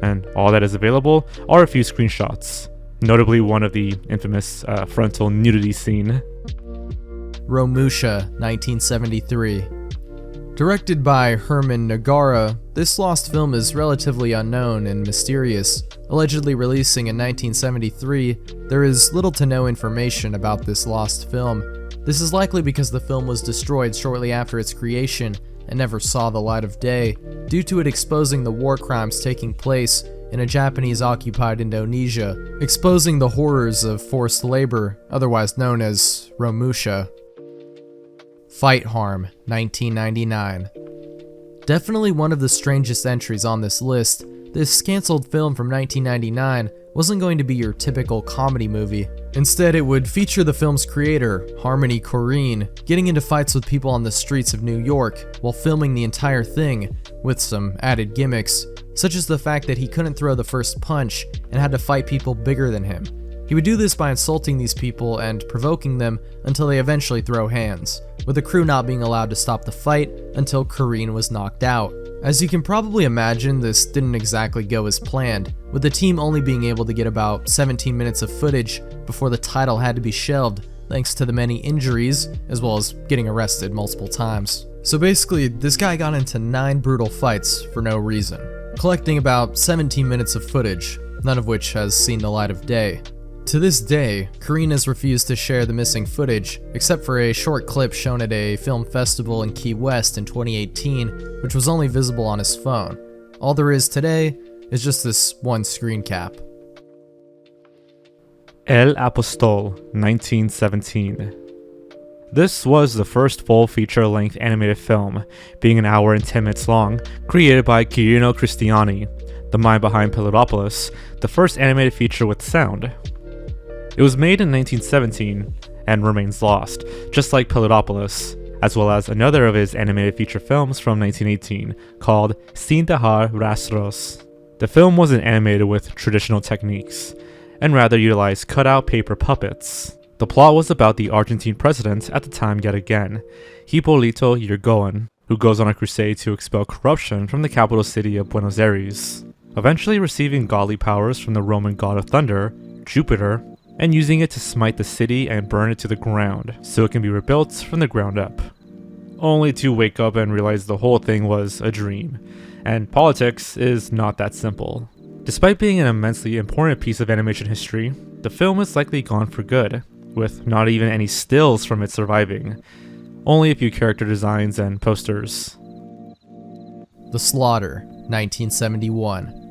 and all that is available are a few screenshots, notably one of the infamous frontal nudity scene. Romusha, 1973. Directed by Herman Nagara, this lost film is relatively unknown and mysterious. Allegedly releasing in 1973, there is little to no information about this lost film. This is likely because the film was destroyed shortly after its creation and never saw the light of day, due to it exposing the war crimes taking place in a Japanese-occupied Indonesia, exposing the horrors of forced labor, otherwise known as Romusha. Fight Harm, 1999. Definitely one of the strangest entries on this list, this cancelled film from 1999 wasn't going to be your typical comedy movie. Instead, it would feature the film's creator, Harmony Korine, getting into fights with people on the streets of New York while filming the entire thing, with some added gimmicks, such as the fact that he couldn't throw the first punch and had to fight people bigger than him. He would do this by insulting these people and provoking them until they eventually throw hands, with the crew not being allowed to stop the fight until Korine was knocked out. As you can probably imagine, this didn't exactly go as planned, with the team only being able to get about 17 minutes of footage before the title had to be shelved, thanks to the many injuries, as well as getting arrested multiple times. So basically, this guy got into 9 brutal fights for no reason, collecting about 17 minutes of footage, none of which has seen the light of day. To this day, Korine has refused to share the missing footage, except for a short clip shown at a film festival in Key West in 2018, which was only visible on his phone. All there is today is just this one screen cap. El Apostol, 1917. This was the first full feature-length animated film, being an hour and 10 minutes long, created by Chirino Cristiani, the mind behind Pilaropolis, the first animated feature with sound. It was made in 1917 and remains lost, just like Pilaropolis, as well as another of his animated feature films from 1918 called Sin Dejar Rastros. The film wasn't animated with traditional techniques, and rather utilized cutout paper puppets. The plot was about the Argentine president at the time yet again, Hipólito Yrigoyen, who goes on a crusade to expel corruption from the capital city of Buenos Aires, eventually receiving godly powers from the Roman god of thunder, Jupiter, and using it to smite the city and burn it to the ground, so it can be rebuilt from the ground up. Only to wake up and realize the whole thing was a dream, and politics is not that simple. Despite being an immensely important piece of animation history, the film is likely gone for good, with not even any stills from it surviving, only a few character designs and posters. The Slaughter, 1971.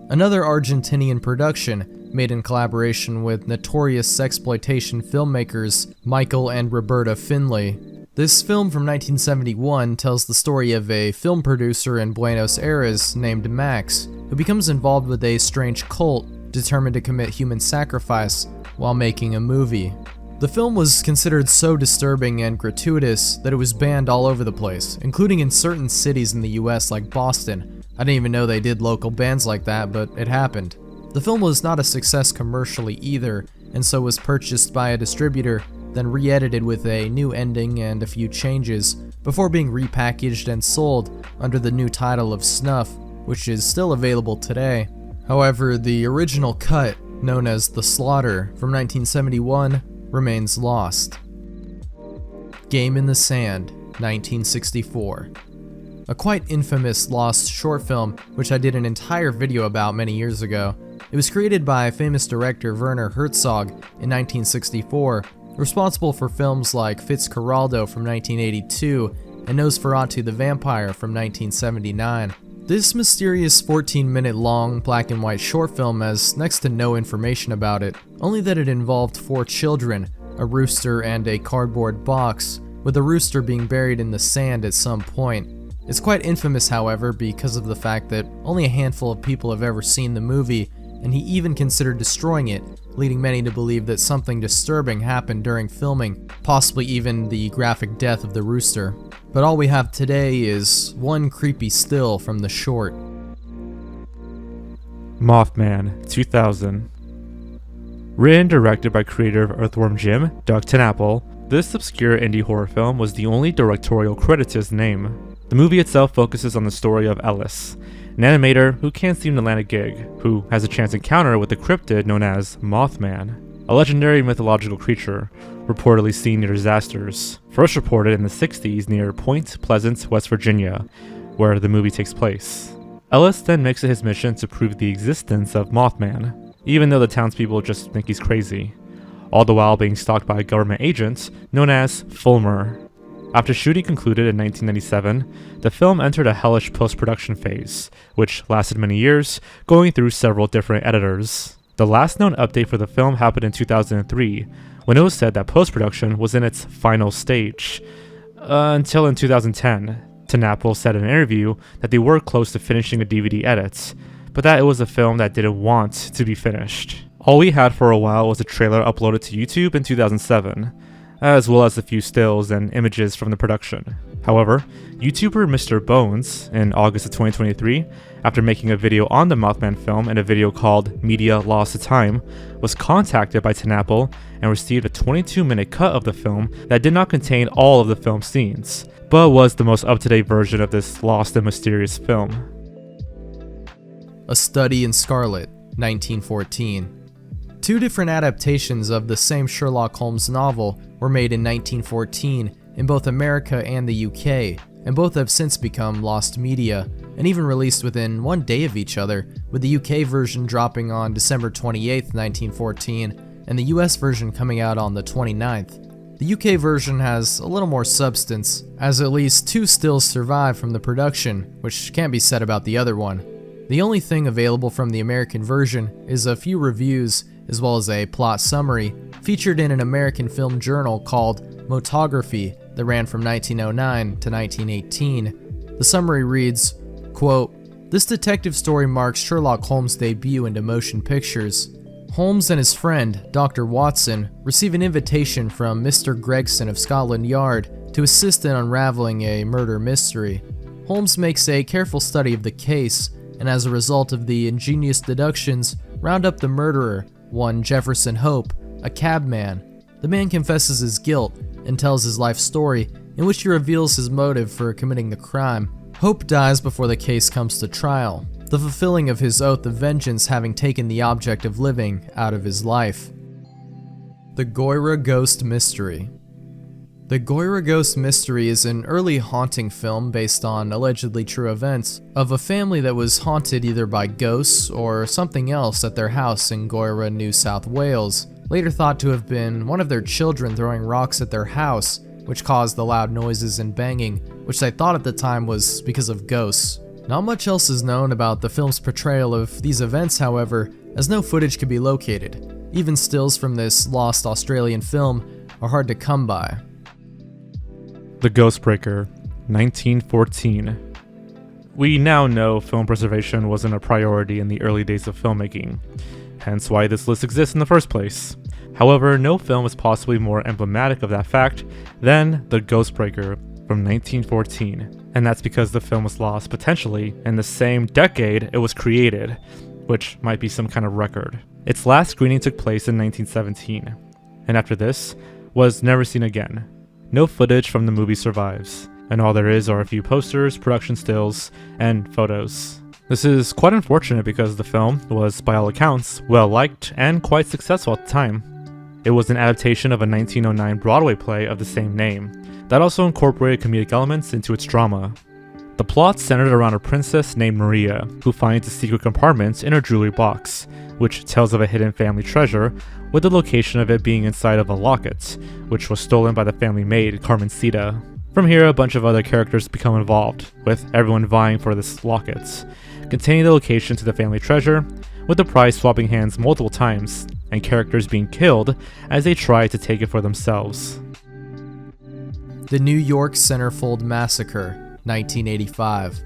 Another Argentinian production made in collaboration with notorious sexploitation filmmakers Michael and Roberta Findlay. This film from 1971 tells the story of a film producer in Buenos Aires named Max, who becomes involved with a strange cult determined to commit human sacrifice while making a movie. The film was considered so disturbing and gratuitous that it was banned all over the place, including in certain cities in the US like Boston. I didn't even know they did local bans like that, but it happened. The film was not a success commercially either, and so was purchased by a distributor, then re-edited with a new ending and a few changes, before being repackaged and sold under the new title of Snuff, which is still available today. However, the original cut, known as The Slaughter from 1971, remains lost. Game in the Sand, 1964. A quite infamous lost short film, which I did an entire video about many years ago. It was created by famous director Werner Herzog in 1964, responsible for films like Fitzcarraldo from 1982 and Nosferatu the Vampire from 1979. This mysterious 14-minute long black and white short film has next to no information about it, only that it involved 4 children, a rooster and a cardboard box, with the rooster being buried in the sand at some point. It's quite infamous, however, because of the fact that only a handful of people have ever seen the movie, and he even considered destroying it, leading many to believe that something disturbing happened during filming, possibly even the graphic death of the rooster. But all we have today is one creepy still from the short. Mothman, 2000. Written and directed by creator of Earthworm Jim, Doug TenNapel, this obscure indie horror film was the only directorial credit to his name. The movie itself focuses on the story of Ellis, an animator who can't seem to land a gig, who has a chance encounter with the cryptid known as Mothman, a legendary mythological creature reportedly seen near disasters, first reported in the 60s near Point Pleasant, West Virginia, where the movie takes place. Ellis then makes it his mission to prove the existence of Mothman, even though the townspeople just think he's crazy, all the while being stalked by a government agent known as Fulmer. After shooting concluded in 1997, the film entered a hellish post-production phase, which lasted many years, going through several different editors. The last known update for the film happened in 2003, when it was said that post-production was in its final stage. Until in 2010, TenNapel said in an interview that they were close to finishing a DVD edit, but that it was a film that didn't want to be finished. All we had for a while was a trailer uploaded to YouTube in 2007, as well as a few stills and images from the production. However, YouTuber Mr. Bones, in August of 2023, after making a video on the Mothman film and a video called Media Lost to Time, was contacted by TNAPL and received a 22-minute cut of the film that did not contain all of the film scenes, but was the most up-to-date version of this lost and mysterious film. A Study in Scarlet, 1914. Two different adaptations of the same Sherlock Holmes novel were made in 1914 in both America and the UK, and both have since become lost media, and even released within one day of each other, with the UK version dropping on December 28, 1914, and the US version coming out on the 29th. The UK version has a little more substance, as at least two stills survive from the production, which can't be said about the other one. The only thing available from the American version is a few reviews, as well as a plot summary, featured in an American film journal called Motography that ran from 1909 to 1918. The summary reads, quote, "This detective story marks Sherlock Holmes' debut into motion pictures. Holmes and his friend, Dr. Watson, receive an invitation from Mr. Gregson of Scotland Yard to assist in unraveling a murder mystery. Holmes makes a careful study of the case, and as a result of the ingenious deductions, round up the murderer, one Jefferson Hope, a cabman. The man confesses his guilt and tells his life story, in which he reveals his motive for committing the crime. Hope dies before the case comes to trial, the fulfilling of his oath of vengeance having taken the object of living out of his life." The Goira Ghost Mystery. The Goira Ghost Mystery is an early haunting film based on allegedly true events of a family that was haunted either by ghosts or something else at their house in Goira, New South Wales, later thought to have been one of their children throwing rocks at their house, which caused the loud noises and banging, which they thought at the time was because of ghosts. Not much else is known about the film's portrayal of these events, however, as no footage could be located. Even stills from this lost Australian film are hard to come by. The Ghostbreaker, 1914. We now know film preservation wasn't a priority in the early days of filmmaking, hence why this list exists in the first place. However, no film is possibly more emblematic of that fact than The Ghostbreaker from 1914, and that's because the film was lost potentially in the same decade it was created, which might be some kind of record. Its last screening took place in 1917, and after this, was never seen again. No footage from the movie survives, and all there is are a few posters, production stills, and photos. This is quite unfortunate because the film was, by all accounts, well liked and quite successful at the time. It was an adaptation of a 1909 Broadway play of the same name, that also incorporated comedic elements into its drama. The plot centered around a princess named Maria, who finds a secret compartment in her jewelry box, which tells of a hidden family treasure, with the location of it being inside of a locket, which was stolen by the family maid, Carmencita. From here, a bunch of other characters become involved, with everyone vying for this locket, containing the location to the family treasure, with the prize swapping hands multiple times, and characters being killed as they try to take it for themselves. The New York Centerfold Massacre, 1985.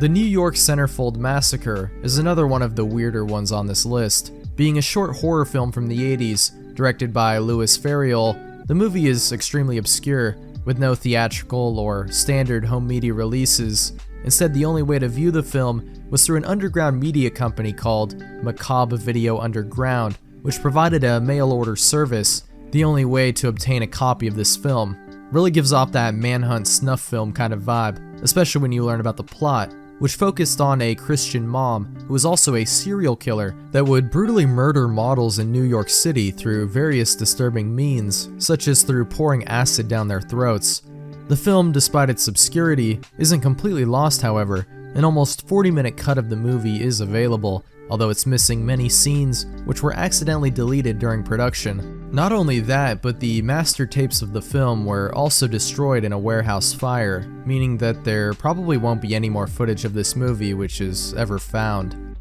The New York Centerfold Massacre is another one of the weirder ones on this list. Being a short horror film from the 80s, directed by Louis Ferriol, the movie is extremely obscure, with no theatrical or standard home media releases. Instead, the only way to view the film was through an underground media company called Macabre Video Underground, which provided a mail-order service. The only way to obtain a copy of this film really gives off that manhunt snuff film kind of vibe, especially when you learn about the plot, which focused on a Christian mom who was also a serial killer that would brutally murder models in New York City through various disturbing means, such as through pouring acid down their throats. The film, despite its obscurity, isn't completely lost, however. An almost 40-minute cut of the movie is available, although it's missing many scenes which were accidentally deleted during production. Not only that, but the master tapes of the film were also destroyed in a warehouse fire, meaning that there probably won't be any more footage of this movie which is ever found.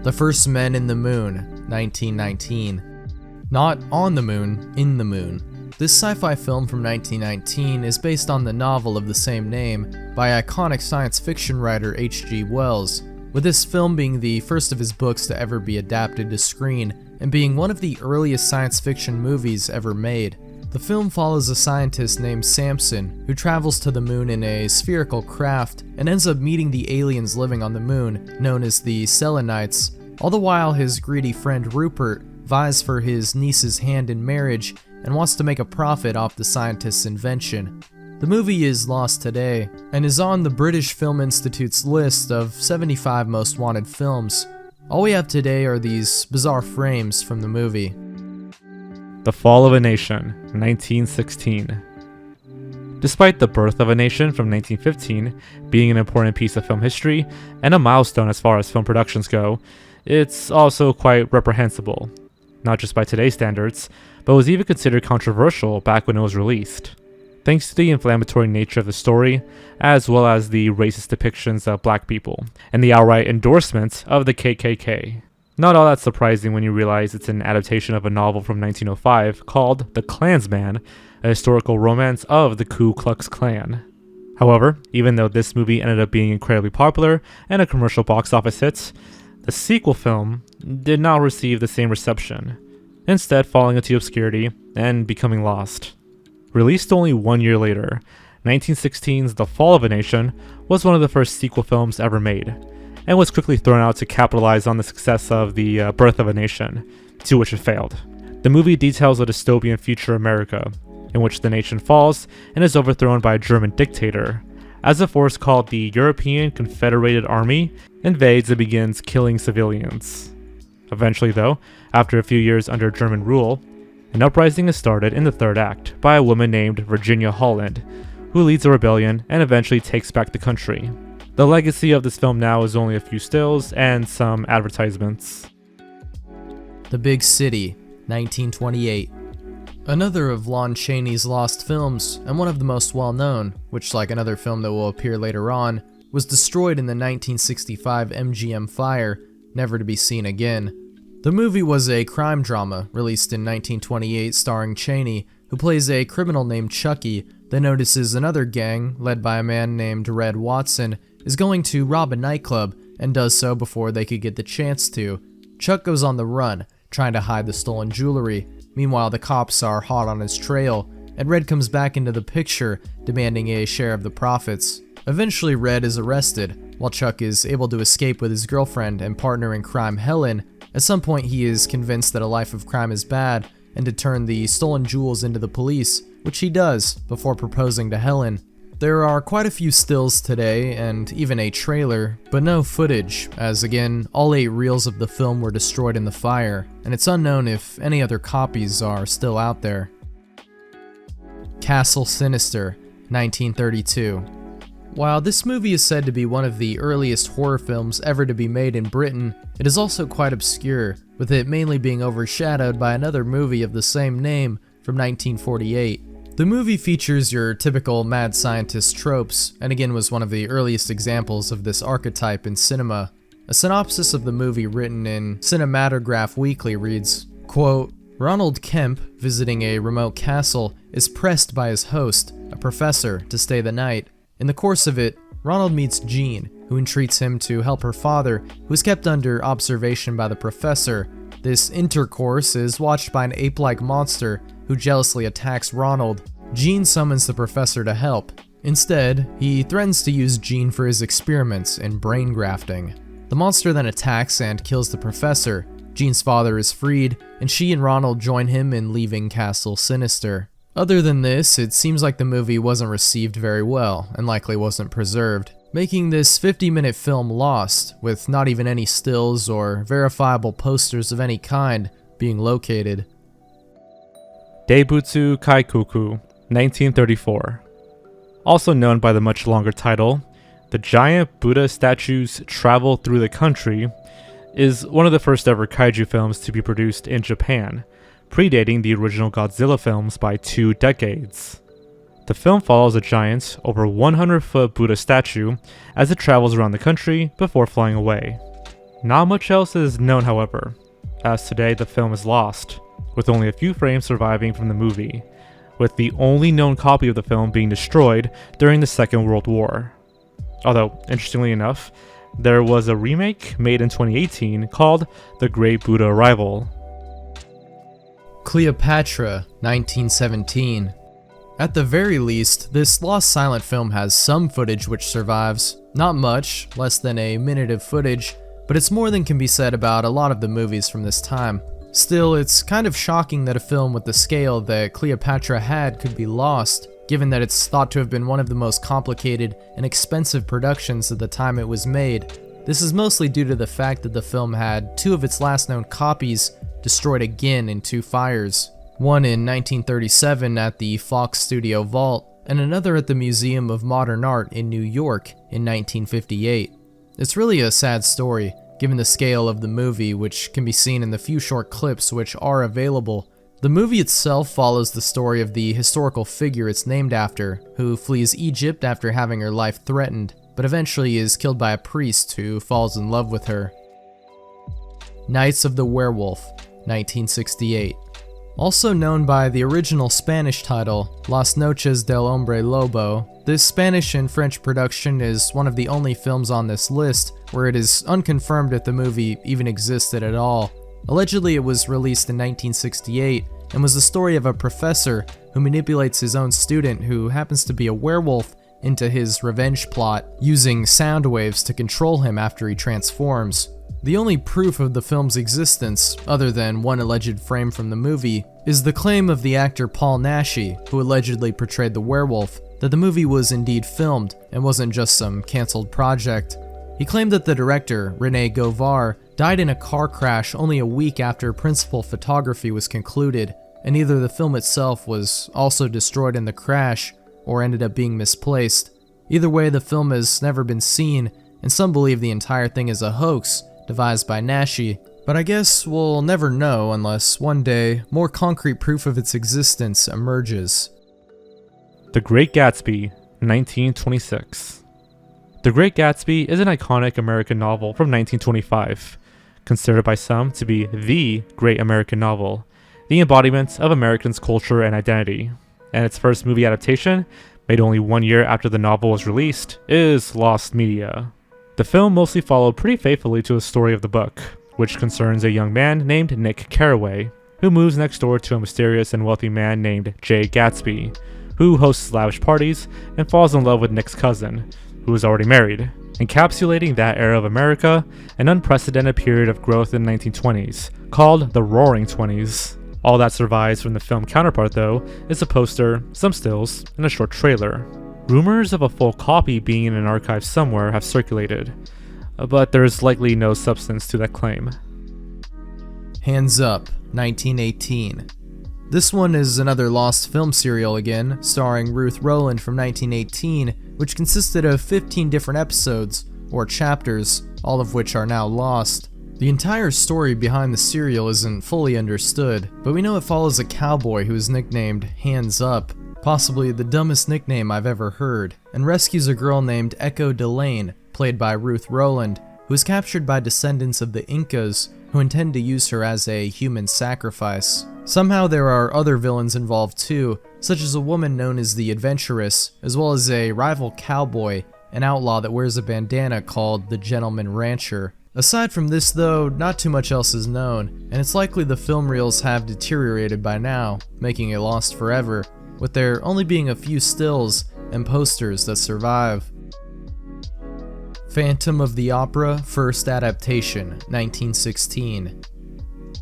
The First Men in the Moon, 1919. Not on the moon, in the moon. This sci-fi film from 1919 is based on the novel of the same name by iconic science fiction writer H.G. Wells. with this film being the first of his books to ever be adapted to screen and being one of the earliest science fiction movies ever made. The film follows a scientist named Samson who travels to the moon in a spherical craft and ends up meeting the aliens living on the moon, known as the Selenites, all the while his greedy friend Rupert vies for his niece's hand in marriage and wants to make a profit off the scientist's invention. The movie is lost today and is on the British Film Institute's list of 75 most wanted films. All we have today are these bizarre frames from the movie. The Fall of a Nation, 1916. Despite The Birth of a Nation from 1915 being an important piece of film history and a milestone as far as film productions go, it's also quite reprehensible, not just by today's standards, but was even considered controversial back when it was released, thanks to the inflammatory nature of the story, as well as the racist depictions of black people, and the outright endorsement of the KKK. Not all that surprising when you realize it's an adaptation of a novel from 1905 called The Klansman, a historical romance of the Ku Klux Klan. However, even though this movie ended up being incredibly popular and a commercial box office hit, the sequel film did not receive the same reception, instead falling into obscurity and becoming lost. Released only 1 year later, 1916's The Fall of a Nation was one of the first sequel films ever made, and was quickly thrown out to capitalize on the success of The Birth of a Nation, to which it failed. The movie details a dystopian future America, in which the nation falls and is overthrown by a German dictator, as a force called the European Confederated Army invades and begins killing civilians. Eventually though, after a few years under German rule, an uprising is started in the third act by a woman named Virginia Holland, who leads a rebellion and eventually takes back the country. The legacy of this film now is only a few stills and some advertisements. The Big City, 1928. Another of Lon Chaney's lost films, and one of the most well-known, which, like another film that will appear later on, was destroyed in the 1965 MGM fire, never to be seen again. The movie was a crime drama released in 1928 starring Chaney, who plays a criminal named Chucky that notices another gang, led by a man named Red Watson, is going to rob a nightclub and does so before they could get the chance to. Chuck goes on the run, trying to hide the stolen jewelry. Meanwhile, the cops are hot on his trail, and Red comes back into the picture, demanding a share of the profits. Eventually, Red is arrested, while Chuck is able to escape with his girlfriend and partner in crime, Helen. At some point, he is convinced that a life of crime is bad, and to turn the stolen jewels into the police, which he does, before proposing to Helen. There are quite a few stills today, and even a trailer, but no footage, as again, all 8 reels of the film were destroyed in the fire, and it's unknown if any other copies are still out there. Castle Sinister, 1932. While this movie is said to be one of the earliest horror films ever to be made in Britain, it is also quite obscure, with it mainly being overshadowed by another movie of the same name from 1948. The movie features your typical mad scientist tropes, and again was one of the earliest examples of this archetype in cinema. A synopsis of the movie written in Cinematograph Weekly reads, quote, Ronald Kemp, visiting a remote castle, is pressed by his host, a professor, to stay the night. In the course of it, Ronald meets Jean, who entreats him to help her father, who is kept under observation by the professor. This intercourse is watched by an ape-like monster who jealously attacks Ronald. Jean summons the professor to help. Instead, he threatens to use Jean for his experiments in brain grafting. The monster then attacks and kills the professor. Jean's father is freed, and she and Ronald join him in leaving Castle Sinister. Other than this, it seems like the movie wasn't received very well, and likely wasn't preserved, making this 50-minute film lost, with not even any stills or verifiable posters of any kind being located. Daibutsu Kaikuku, 1934. Also known by the much longer title, The Giant Buddha Statues Travel Through the Country, is one of the first ever kaiju films to be produced in Japan, predating the original Godzilla films by 2 decades. The film follows a giant, over 100-foot Buddha statue as it travels around the country before flying away. Not much else is known, however, as today the film is lost, with only a few frames surviving from the movie, with the only known copy of the film being destroyed during the Second World War. Although, interestingly enough, there was a remake made in 2018 called The Great Buddha Arrival. Cleopatra, 1917. At the very least, this lost silent film has some footage which survives. Not much, less than a minute of footage, but it's more than can be said about a lot of the movies from this time. Still, it's kind of shocking that a film with the scale that Cleopatra had could be lost, given that it's thought to have been one of the most complicated and expensive productions at the time it was made. This is mostly due to the fact that the film had two of its last known copies destroyed again in two fires. One in 1937 at the Fox Studio Vault, and another at the Museum of Modern Art in New York in 1958. It's really a sad story, given the scale of the movie, which can be seen in the few short clips which are available. The movie itself follows the story of the historical figure it's named after, who flees Egypt after having her life threatened, but eventually is killed by a priest who falls in love with her. Knights of the Werewolf, 1968. Also known by the original Spanish title, Las Noches del Hombre Lobo, this Spanish and French production is one of the only films on this list where it is unconfirmed if the movie even existed at all. Allegedly, it was released in 1968 and was the story of a professor who manipulates his own student, who happens to be a werewolf, into his revenge plot, using sound waves to control him after he transforms. The only proof of the film's existence, other than one alleged frame from the movie, is the claim of the actor Paul Naschy, who allegedly portrayed the werewolf, that the movie was indeed filmed and wasn't just some cancelled project. He claimed that the director, René Govar, died in a car crash only a week after principal photography was concluded, and either the film itself was also destroyed in the crash or ended up being misplaced. Either way, the film has never been seen, and some believe the entire thing is a hoax devised by Naschy, but I guess we'll never know unless one day more concrete proof of its existence emerges. The Great Gatsby, 1926. The Great Gatsby is an iconic American novel from 1925, considered by some to be the great American novel, the embodiment of Americans' culture and identity. And its first movie adaptation, made only 1 year after the novel was released, is lost media. The film mostly followed pretty faithfully to the story of the book, which concerns a young man named Nick Carraway, who moves next door to a mysterious and wealthy man named Jay Gatsby, who hosts lavish parties and falls in love with Nick's cousin, who is already married, encapsulating that era of America, an unprecedented period of growth in the 1920s, called the Roaring Twenties. All that survives from the film counterpart, though, is a poster, some stills, and a short trailer. Rumors of a full copy being in an archive somewhere have circulated, but there is likely no substance to that claim. Hands Up, 1918. This one is another lost film serial again, starring Ruth Rowland from 1918, which consisted of 15 different episodes, or chapters, all of which are now lost. The entire story behind the serial isn't fully understood, but we know it follows a cowboy who is nicknamed Hands Up, possibly the dumbest nickname I've ever heard, and rescues a girl named Echo Delane, played by Ruth Rowland, who is captured by descendants of the Incas who intend to use her as a human sacrifice. Somehow there are other villains involved too, such as a woman known as the Adventuress, as well as a rival cowboy, an outlaw that wears a bandana called the Gentleman Rancher. Aside from this though, not too much else is known, and it's likely the film reels have deteriorated by now, making it lost forever, with there only being a few stills and posters that survive. Phantom of the Opera, first adaptation, 1916.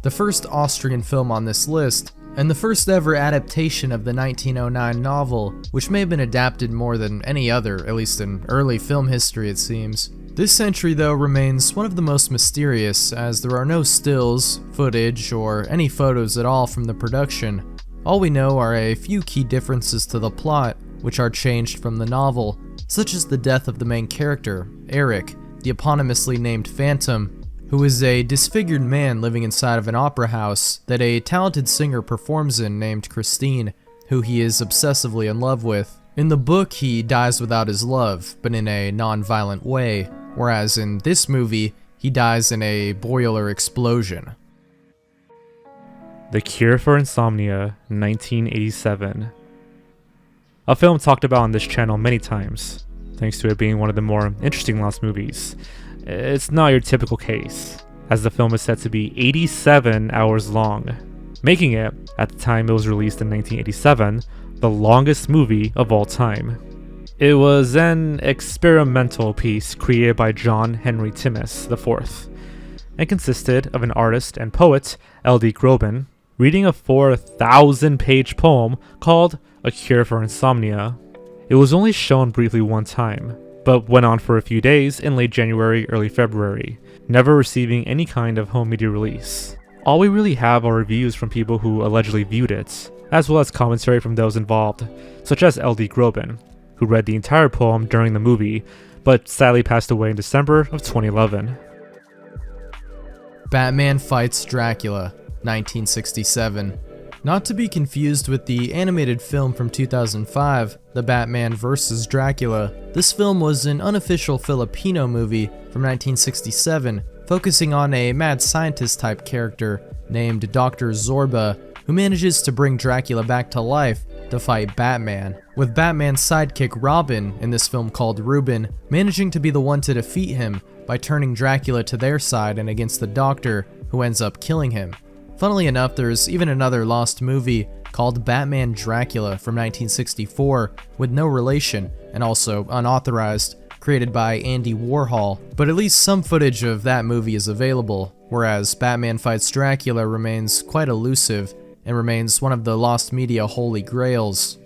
The first Austrian film on this list, and the first ever adaptation of the 1909 novel, which may have been adapted more than any other, at least in early film history it seems. This entry though remains one of the most mysterious, as there are no stills, footage, or any photos at all from the production. All we know are a few key differences to the plot, which are changed from the novel, such as the death of the main character, Eric, the eponymously named Phantom, who is a disfigured man living inside of an opera house that a talented singer performs in named Christine, who he is obsessively in love with. In the book, he dies without his love, but in a non-violent way, whereas in this movie, he dies in a boiler explosion. The Cure for Insomnia, 1987. A film talked about on this channel many times, thanks to it being one of the more interesting lost movies. it's not your typical case, as the film is said to be 87 hours long, making it, at the time it was released in 1987, the longest movie of all time. It was an experimental piece created by John Henry Timmis IV, and consisted of an artist and poet, L.D. Groban, reading a 4,000-page poem called A Cure for Insomnia. It was only shown briefly one time, but went on for a few days in late January, early February, never receiving any kind of home media release. All we really have are reviews from people who allegedly viewed it, as well as commentary from those involved, such as L.D. Groban, who read the entire poem during the movie, but sadly passed away in December of 2011. Batman Fights Dracula, 1967. Not to be confused with the animated film from 2005, The Batman vs. Dracula, this film was an unofficial Filipino movie from 1967, focusing on a mad scientist-type character named Dr. Zorba, who manages to bring Dracula back to life to fight Batman, with Batman's sidekick Robin in this film called Ruben managing to be the one to defeat him by turning Dracula to their side and against the Doctor, who ends up killing him. Funnily enough, there's even another lost movie called Batman Dracula from 1964 with no relation and also unauthorized, created by Andy Warhol, but at least some footage of that movie is available, whereas Batman Fights Dracula remains quite elusive and remains one of the lost media holy grails.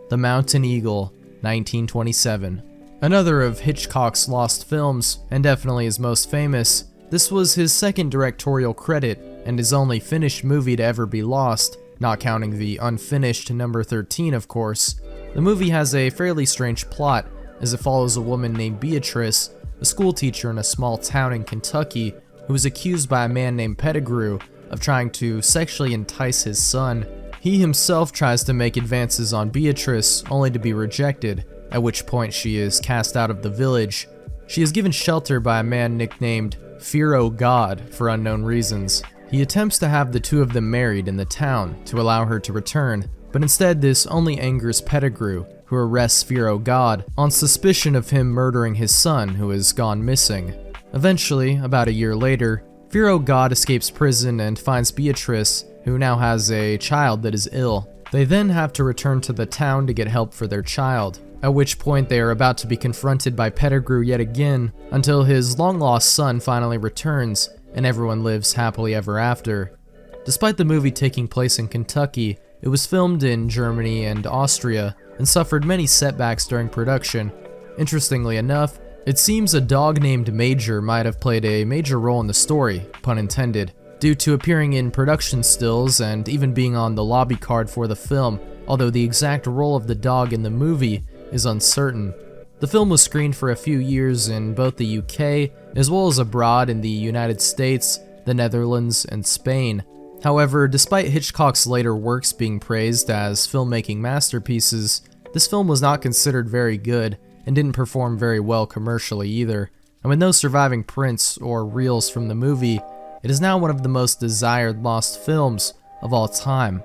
The Mountain Eagle, 1927. Another of Hitchcock's lost films, and definitely his most famous, this was his second directorial credit and his only finished movie to ever be lost, not counting the unfinished number 13 of course. The movie has a fairly strange plot, as it follows a woman named Beatrice, a schoolteacher in a small town in Kentucky, who is accused by a man named Pettigrew of trying to sexually entice his son. He himself tries to make advances on Beatrice, only to be rejected, at which point she is cast out of the village. She is given shelter by a man nicknamed Fear God for unknown reasons. He attempts to have the two of them married in the town to allow her to return, but instead this only angers Pettigrew, who arrests Fear God on suspicion of him murdering his son who has gone missing. Eventually, about a year later, Fear God escapes prison and finds Beatrice, who now has a child that is ill. They then have to return to the town to get help for their child, at which point they are about to be confronted by Pettigrew yet again, until his long-lost son finally returns, and everyone lives happily ever after. Despite the movie taking place in Kentucky, it was filmed in Germany and Austria, and suffered many setbacks during production. Interestingly enough, it seems a dog named Major might have played a major role in the story, pun intended, due to appearing in production stills and even being on the lobby card for the film, although the exact role of the dog in the movie is uncertain. The film was screened for a few years in both the UK, as well as abroad in the United States, the Netherlands, and Spain. However, despite Hitchcock's later works being praised as filmmaking masterpieces, this film was not considered very good and didn't perform very well commercially either. And with no surviving prints or reels from the movie, it is now one of the most desired lost films of all time.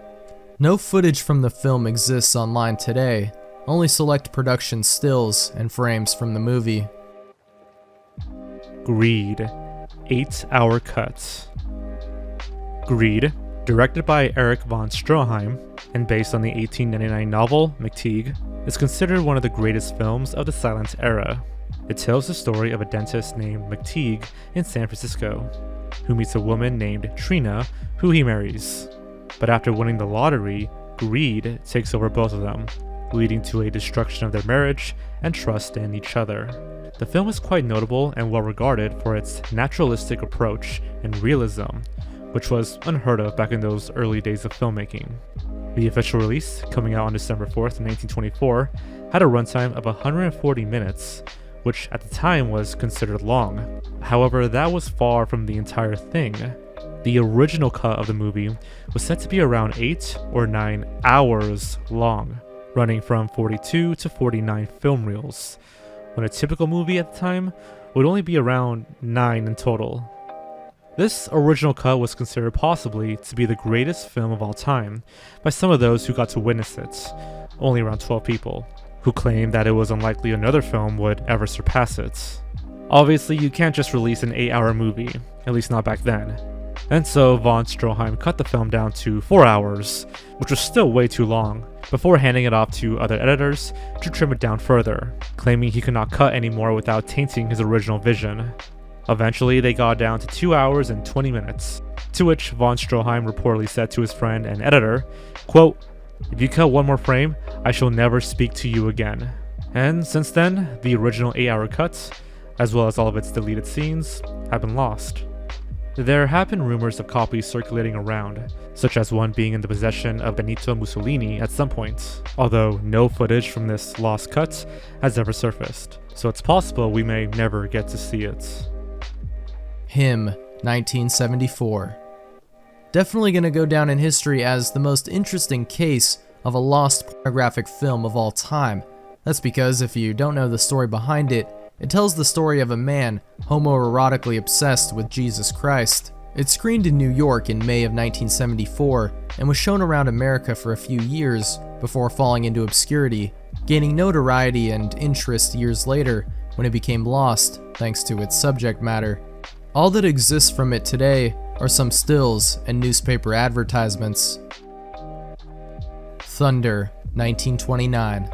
No footage from the film exists online today, only select production stills and frames from the movie. Greed, 8-hour cuts. Greed, directed by Erich von Stroheim and based on the 1899 novel McTeague, is considered one of the greatest films of the silent era. It tells the story of a dentist named McTeague in San Francisco, who meets a woman named Trina, who he marries. But after winning the lottery, greed takes over both of them, leading to a destruction of their marriage and trust in each other. The film is quite notable and well regarded for its naturalistic approach and realism, which was unheard of back in those early days of filmmaking. The official release, coming out on December 4th, 1924, had a runtime of 140 minutes, which at the time was considered long. However, that was far from the entire thing. The original cut of the movie was said to be around 8 or 9 hours long, running from 42 to 49 film reels, when a typical movie at the time would only be around 9 in total. This original cut was considered possibly to be the greatest film of all time by some of those who got to witness it, only around 12 people, who claimed that it was unlikely another film would ever surpass it. Obviously, you can't just release an 8-hour movie, at least not back then. And so von Stroheim cut the film down to 4 hours, which was still way too long, before handing it off to other editors to trim it down further, claiming he could not cut anymore without tainting his original vision. Eventually, they got down to 2 hours and 20 minutes, to which von Stroheim reportedly said to his friend and editor, quote, "If you cut one more frame, I shall never speak to you again." And since then, the original 8-hour cut, as well as all of its deleted scenes, have been lost. There have been rumors of copies circulating around, such as one being in the possession of Benito Mussolini at some point, although no footage from this lost cut has ever surfaced, so it's possible we may never get to see it. Him, 1974. Definitely gonna go down in history as the most interesting case of a lost pornographic film of all time. That's because if you don't know the story behind it, it tells the story of a man homoerotically obsessed with Jesus Christ. It screened in New York in May of 1974 and was shown around America for a few years before falling into obscurity, gaining notoriety and interest years later when it became lost thanks to its subject matter. All that exists from it today are some stills and newspaper advertisements. Thunder, 1929.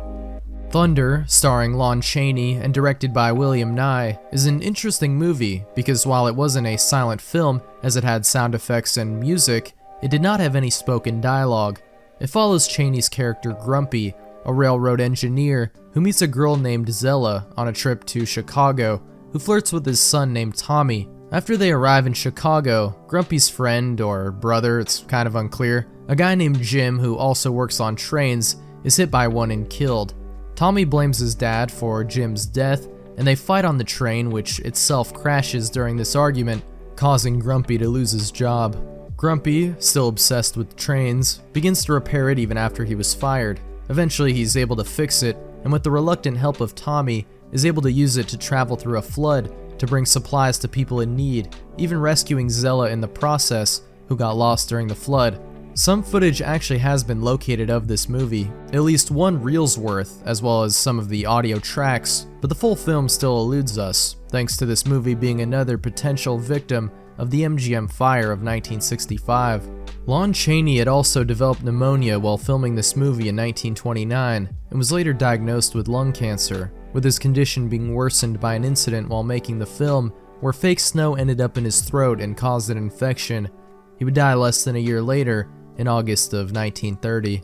Thunder, starring Lon Chaney and directed by William Nye, is an interesting movie because while it wasn't a silent film as it had sound effects and music, it did not have any spoken dialogue. It follows Chaney's character Grumpy, a railroad engineer who meets a girl named Zella on a trip to Chicago, who flirts with his son named Tommy. After they arrive in Chicago, Grumpy's friend, or brother, it's kind of unclear, a guy named Jim who also works on trains, is hit by one and killed. Tommy blames his dad for Jim's death, and they fight on the train, which itself crashes during this argument, causing Grumpy to lose his job. Grumpy, still obsessed with trains, begins to repair it even after he was fired. Eventually he's able to fix it, and with the reluctant help of Tommy, is able to use it to travel through a flood to bring supplies to people in need, even rescuing Zella in the process, who got lost during the flood. Some footage actually has been located of this movie, at least one reel's worth, as well as some of the audio tracks, but the full film still eludes us, thanks to this movie being another potential victim of the MGM fire of 1965. Lon Chaney had also developed pneumonia while filming this movie in 1929, and was later diagnosed with lung cancer, with his condition being worsened by an incident while making the film, where fake snow ended up in his throat and caused an infection. He would die less than a year later, in August of 1930.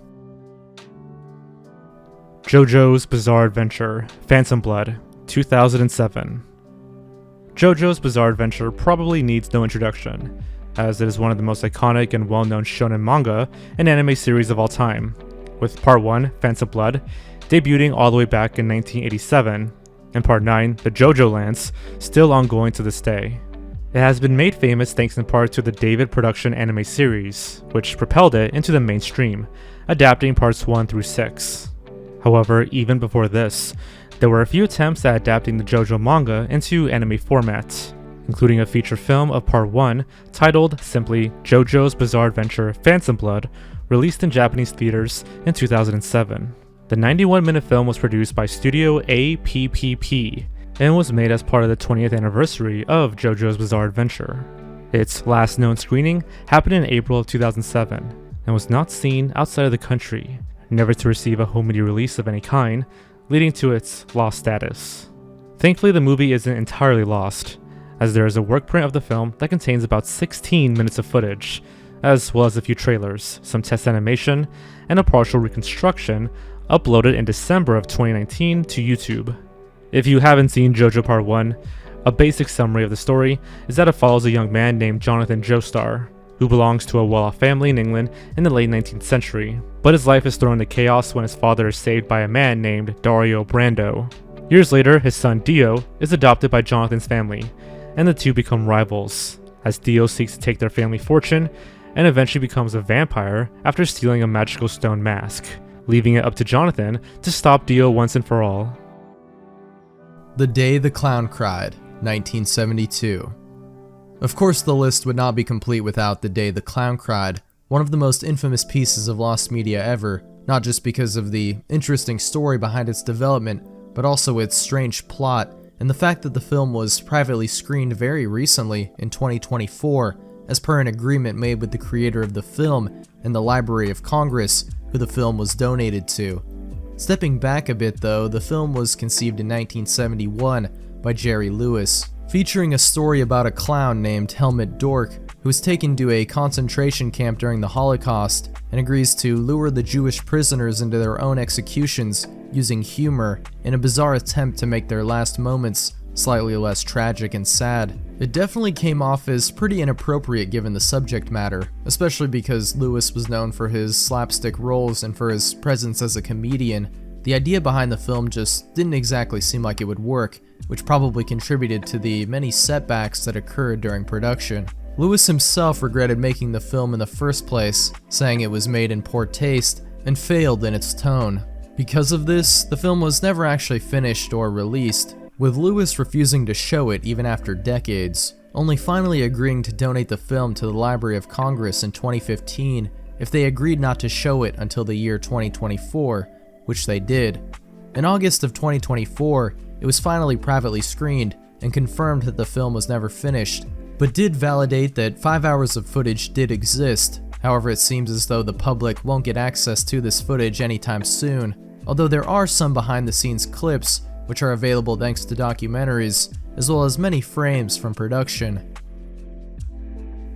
JoJo's Bizarre Adventure, Phantom Blood, 2007. JoJo's Bizarre Adventure probably needs no introduction, as it is one of the most iconic and well-known shonen manga and anime series of all time, with Part 1, Phantom Blood, debuting all the way back in 1987, and Part 9, The JoJo Lands, still ongoing to this day. It has been made famous thanks in part to the David production anime series, which propelled it into the mainstream, adapting parts 1 through 6. However, even before this, there were a few attempts at adapting the JoJo manga into anime format, including a feature film of part 1 titled simply JoJo's Bizarre Adventure Phantom Blood, released in Japanese theaters in 2007. The 91-minute film was produced by Studio APPP, and was made as part of the 20th anniversary of JoJo's Bizarre Adventure. Its last known screening happened in April of 2007, and was not seen outside of the country, never to receive a home media release of any kind, leading to its lost status. Thankfully, the movie isn't entirely lost, as there is a work print of the film that contains about 16 minutes of footage, as well as a few trailers, some test animation, and a partial reconstruction uploaded in December of 2019 to YouTube. If you haven't seen JoJo Part 1, a basic summary of the story is that it follows a young man named Jonathan Joestar, who belongs to a well-off family in England in the late 19th century, but his life is thrown into chaos when his father is saved by a man named Dario Brando. Years later, his son Dio is adopted by Jonathan's family, and the two become rivals, as Dio seeks to take their family fortune and eventually becomes a vampire after stealing a magical stone mask, leaving it up to Jonathan to stop Dio once and for all. The Day the Clown Cried, 1972. Of course, the list would not be complete without The Day the Clown Cried, one of the most infamous pieces of lost media ever, not just because of the interesting story behind its development, but also its strange plot and the fact that the film was privately screened very recently in 2024, as per an agreement made with the creator of the film and the Library of Congress, who the film was donated to. Stepping back a bit though, the film was conceived in 1971 by Jerry Lewis, featuring a story about a clown named Helmut Dork who was taken to a concentration camp during the Holocaust and agrees to lure the Jewish prisoners into their own executions using humor in a bizarre attempt to make their last moments slightly less tragic and sad. It definitely came off as pretty inappropriate given the subject matter, especially because Lewis was known for his slapstick roles and for his presence as a comedian. The idea behind the film just didn't exactly seem like it would work, which probably contributed to the many setbacks that occurred during production. Lewis himself regretted making the film in the first place, saying it was made in poor taste and failed in its tone. Because of this, the film was never actually finished or released, with Lewis refusing to show it even after decades, only finally agreeing to donate the film to the Library of Congress in 2015 if they agreed not to show it until the year 2024, which they did. In August of 2024, it was finally privately screened and confirmed that the film was never finished, but did validate that 5 hours of footage did exist. However, it seems as though the public won't get access to this footage anytime soon, although there are some behind-the-scenes clips which are available thanks to documentaries, as well as many frames from production.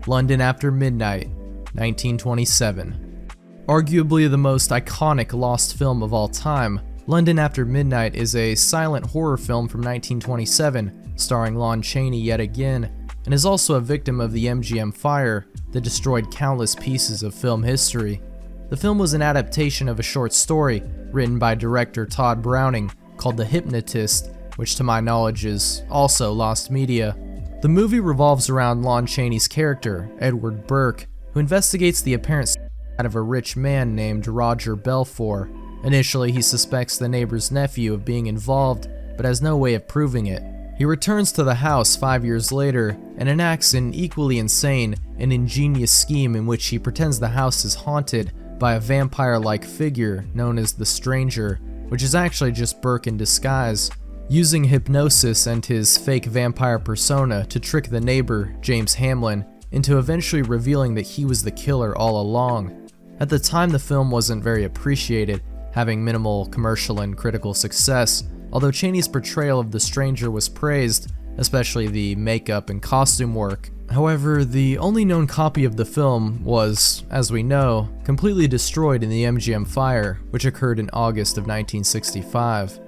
London After Midnight, 1927. Arguably the most iconic lost film of all time, London After Midnight is a silent horror film from 1927, starring Lon Chaney yet again, and is also a victim of the MGM fire that destroyed countless pieces of film history. The film was an adaptation of a short story written by director Todd Browning called The Hypnotist, which to my knowledge is also lost media. The movie revolves around Lon Chaney's character, Edward Burke, who investigates the apparent suicide of a rich man named Roger Belfour. Initially, he suspects the neighbor's nephew of being involved, but has no way of proving it. He returns to the house 5 years later and enacts an equally insane and ingenious scheme in which he pretends the house is haunted by a vampire-like figure known as the Stranger, which is actually just Burke in disguise, using hypnosis and his fake vampire persona to trick the neighbor, James Hamlin, into eventually revealing that he was the killer all along. At the time, the film wasn't very appreciated, having minimal commercial and critical success, although Chaney's portrayal of the Stranger was praised, especially the makeup and costume work. However, the only known copy of the film was, as we know, completely destroyed in the MGM fire, which occurred in August of 1965.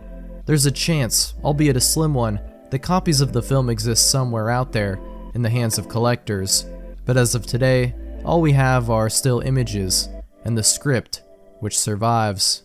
There's a chance, albeit a slim one, that copies of the film exist somewhere out there in the hands of collectors, but as of today, all we have are still images and the script, which survives.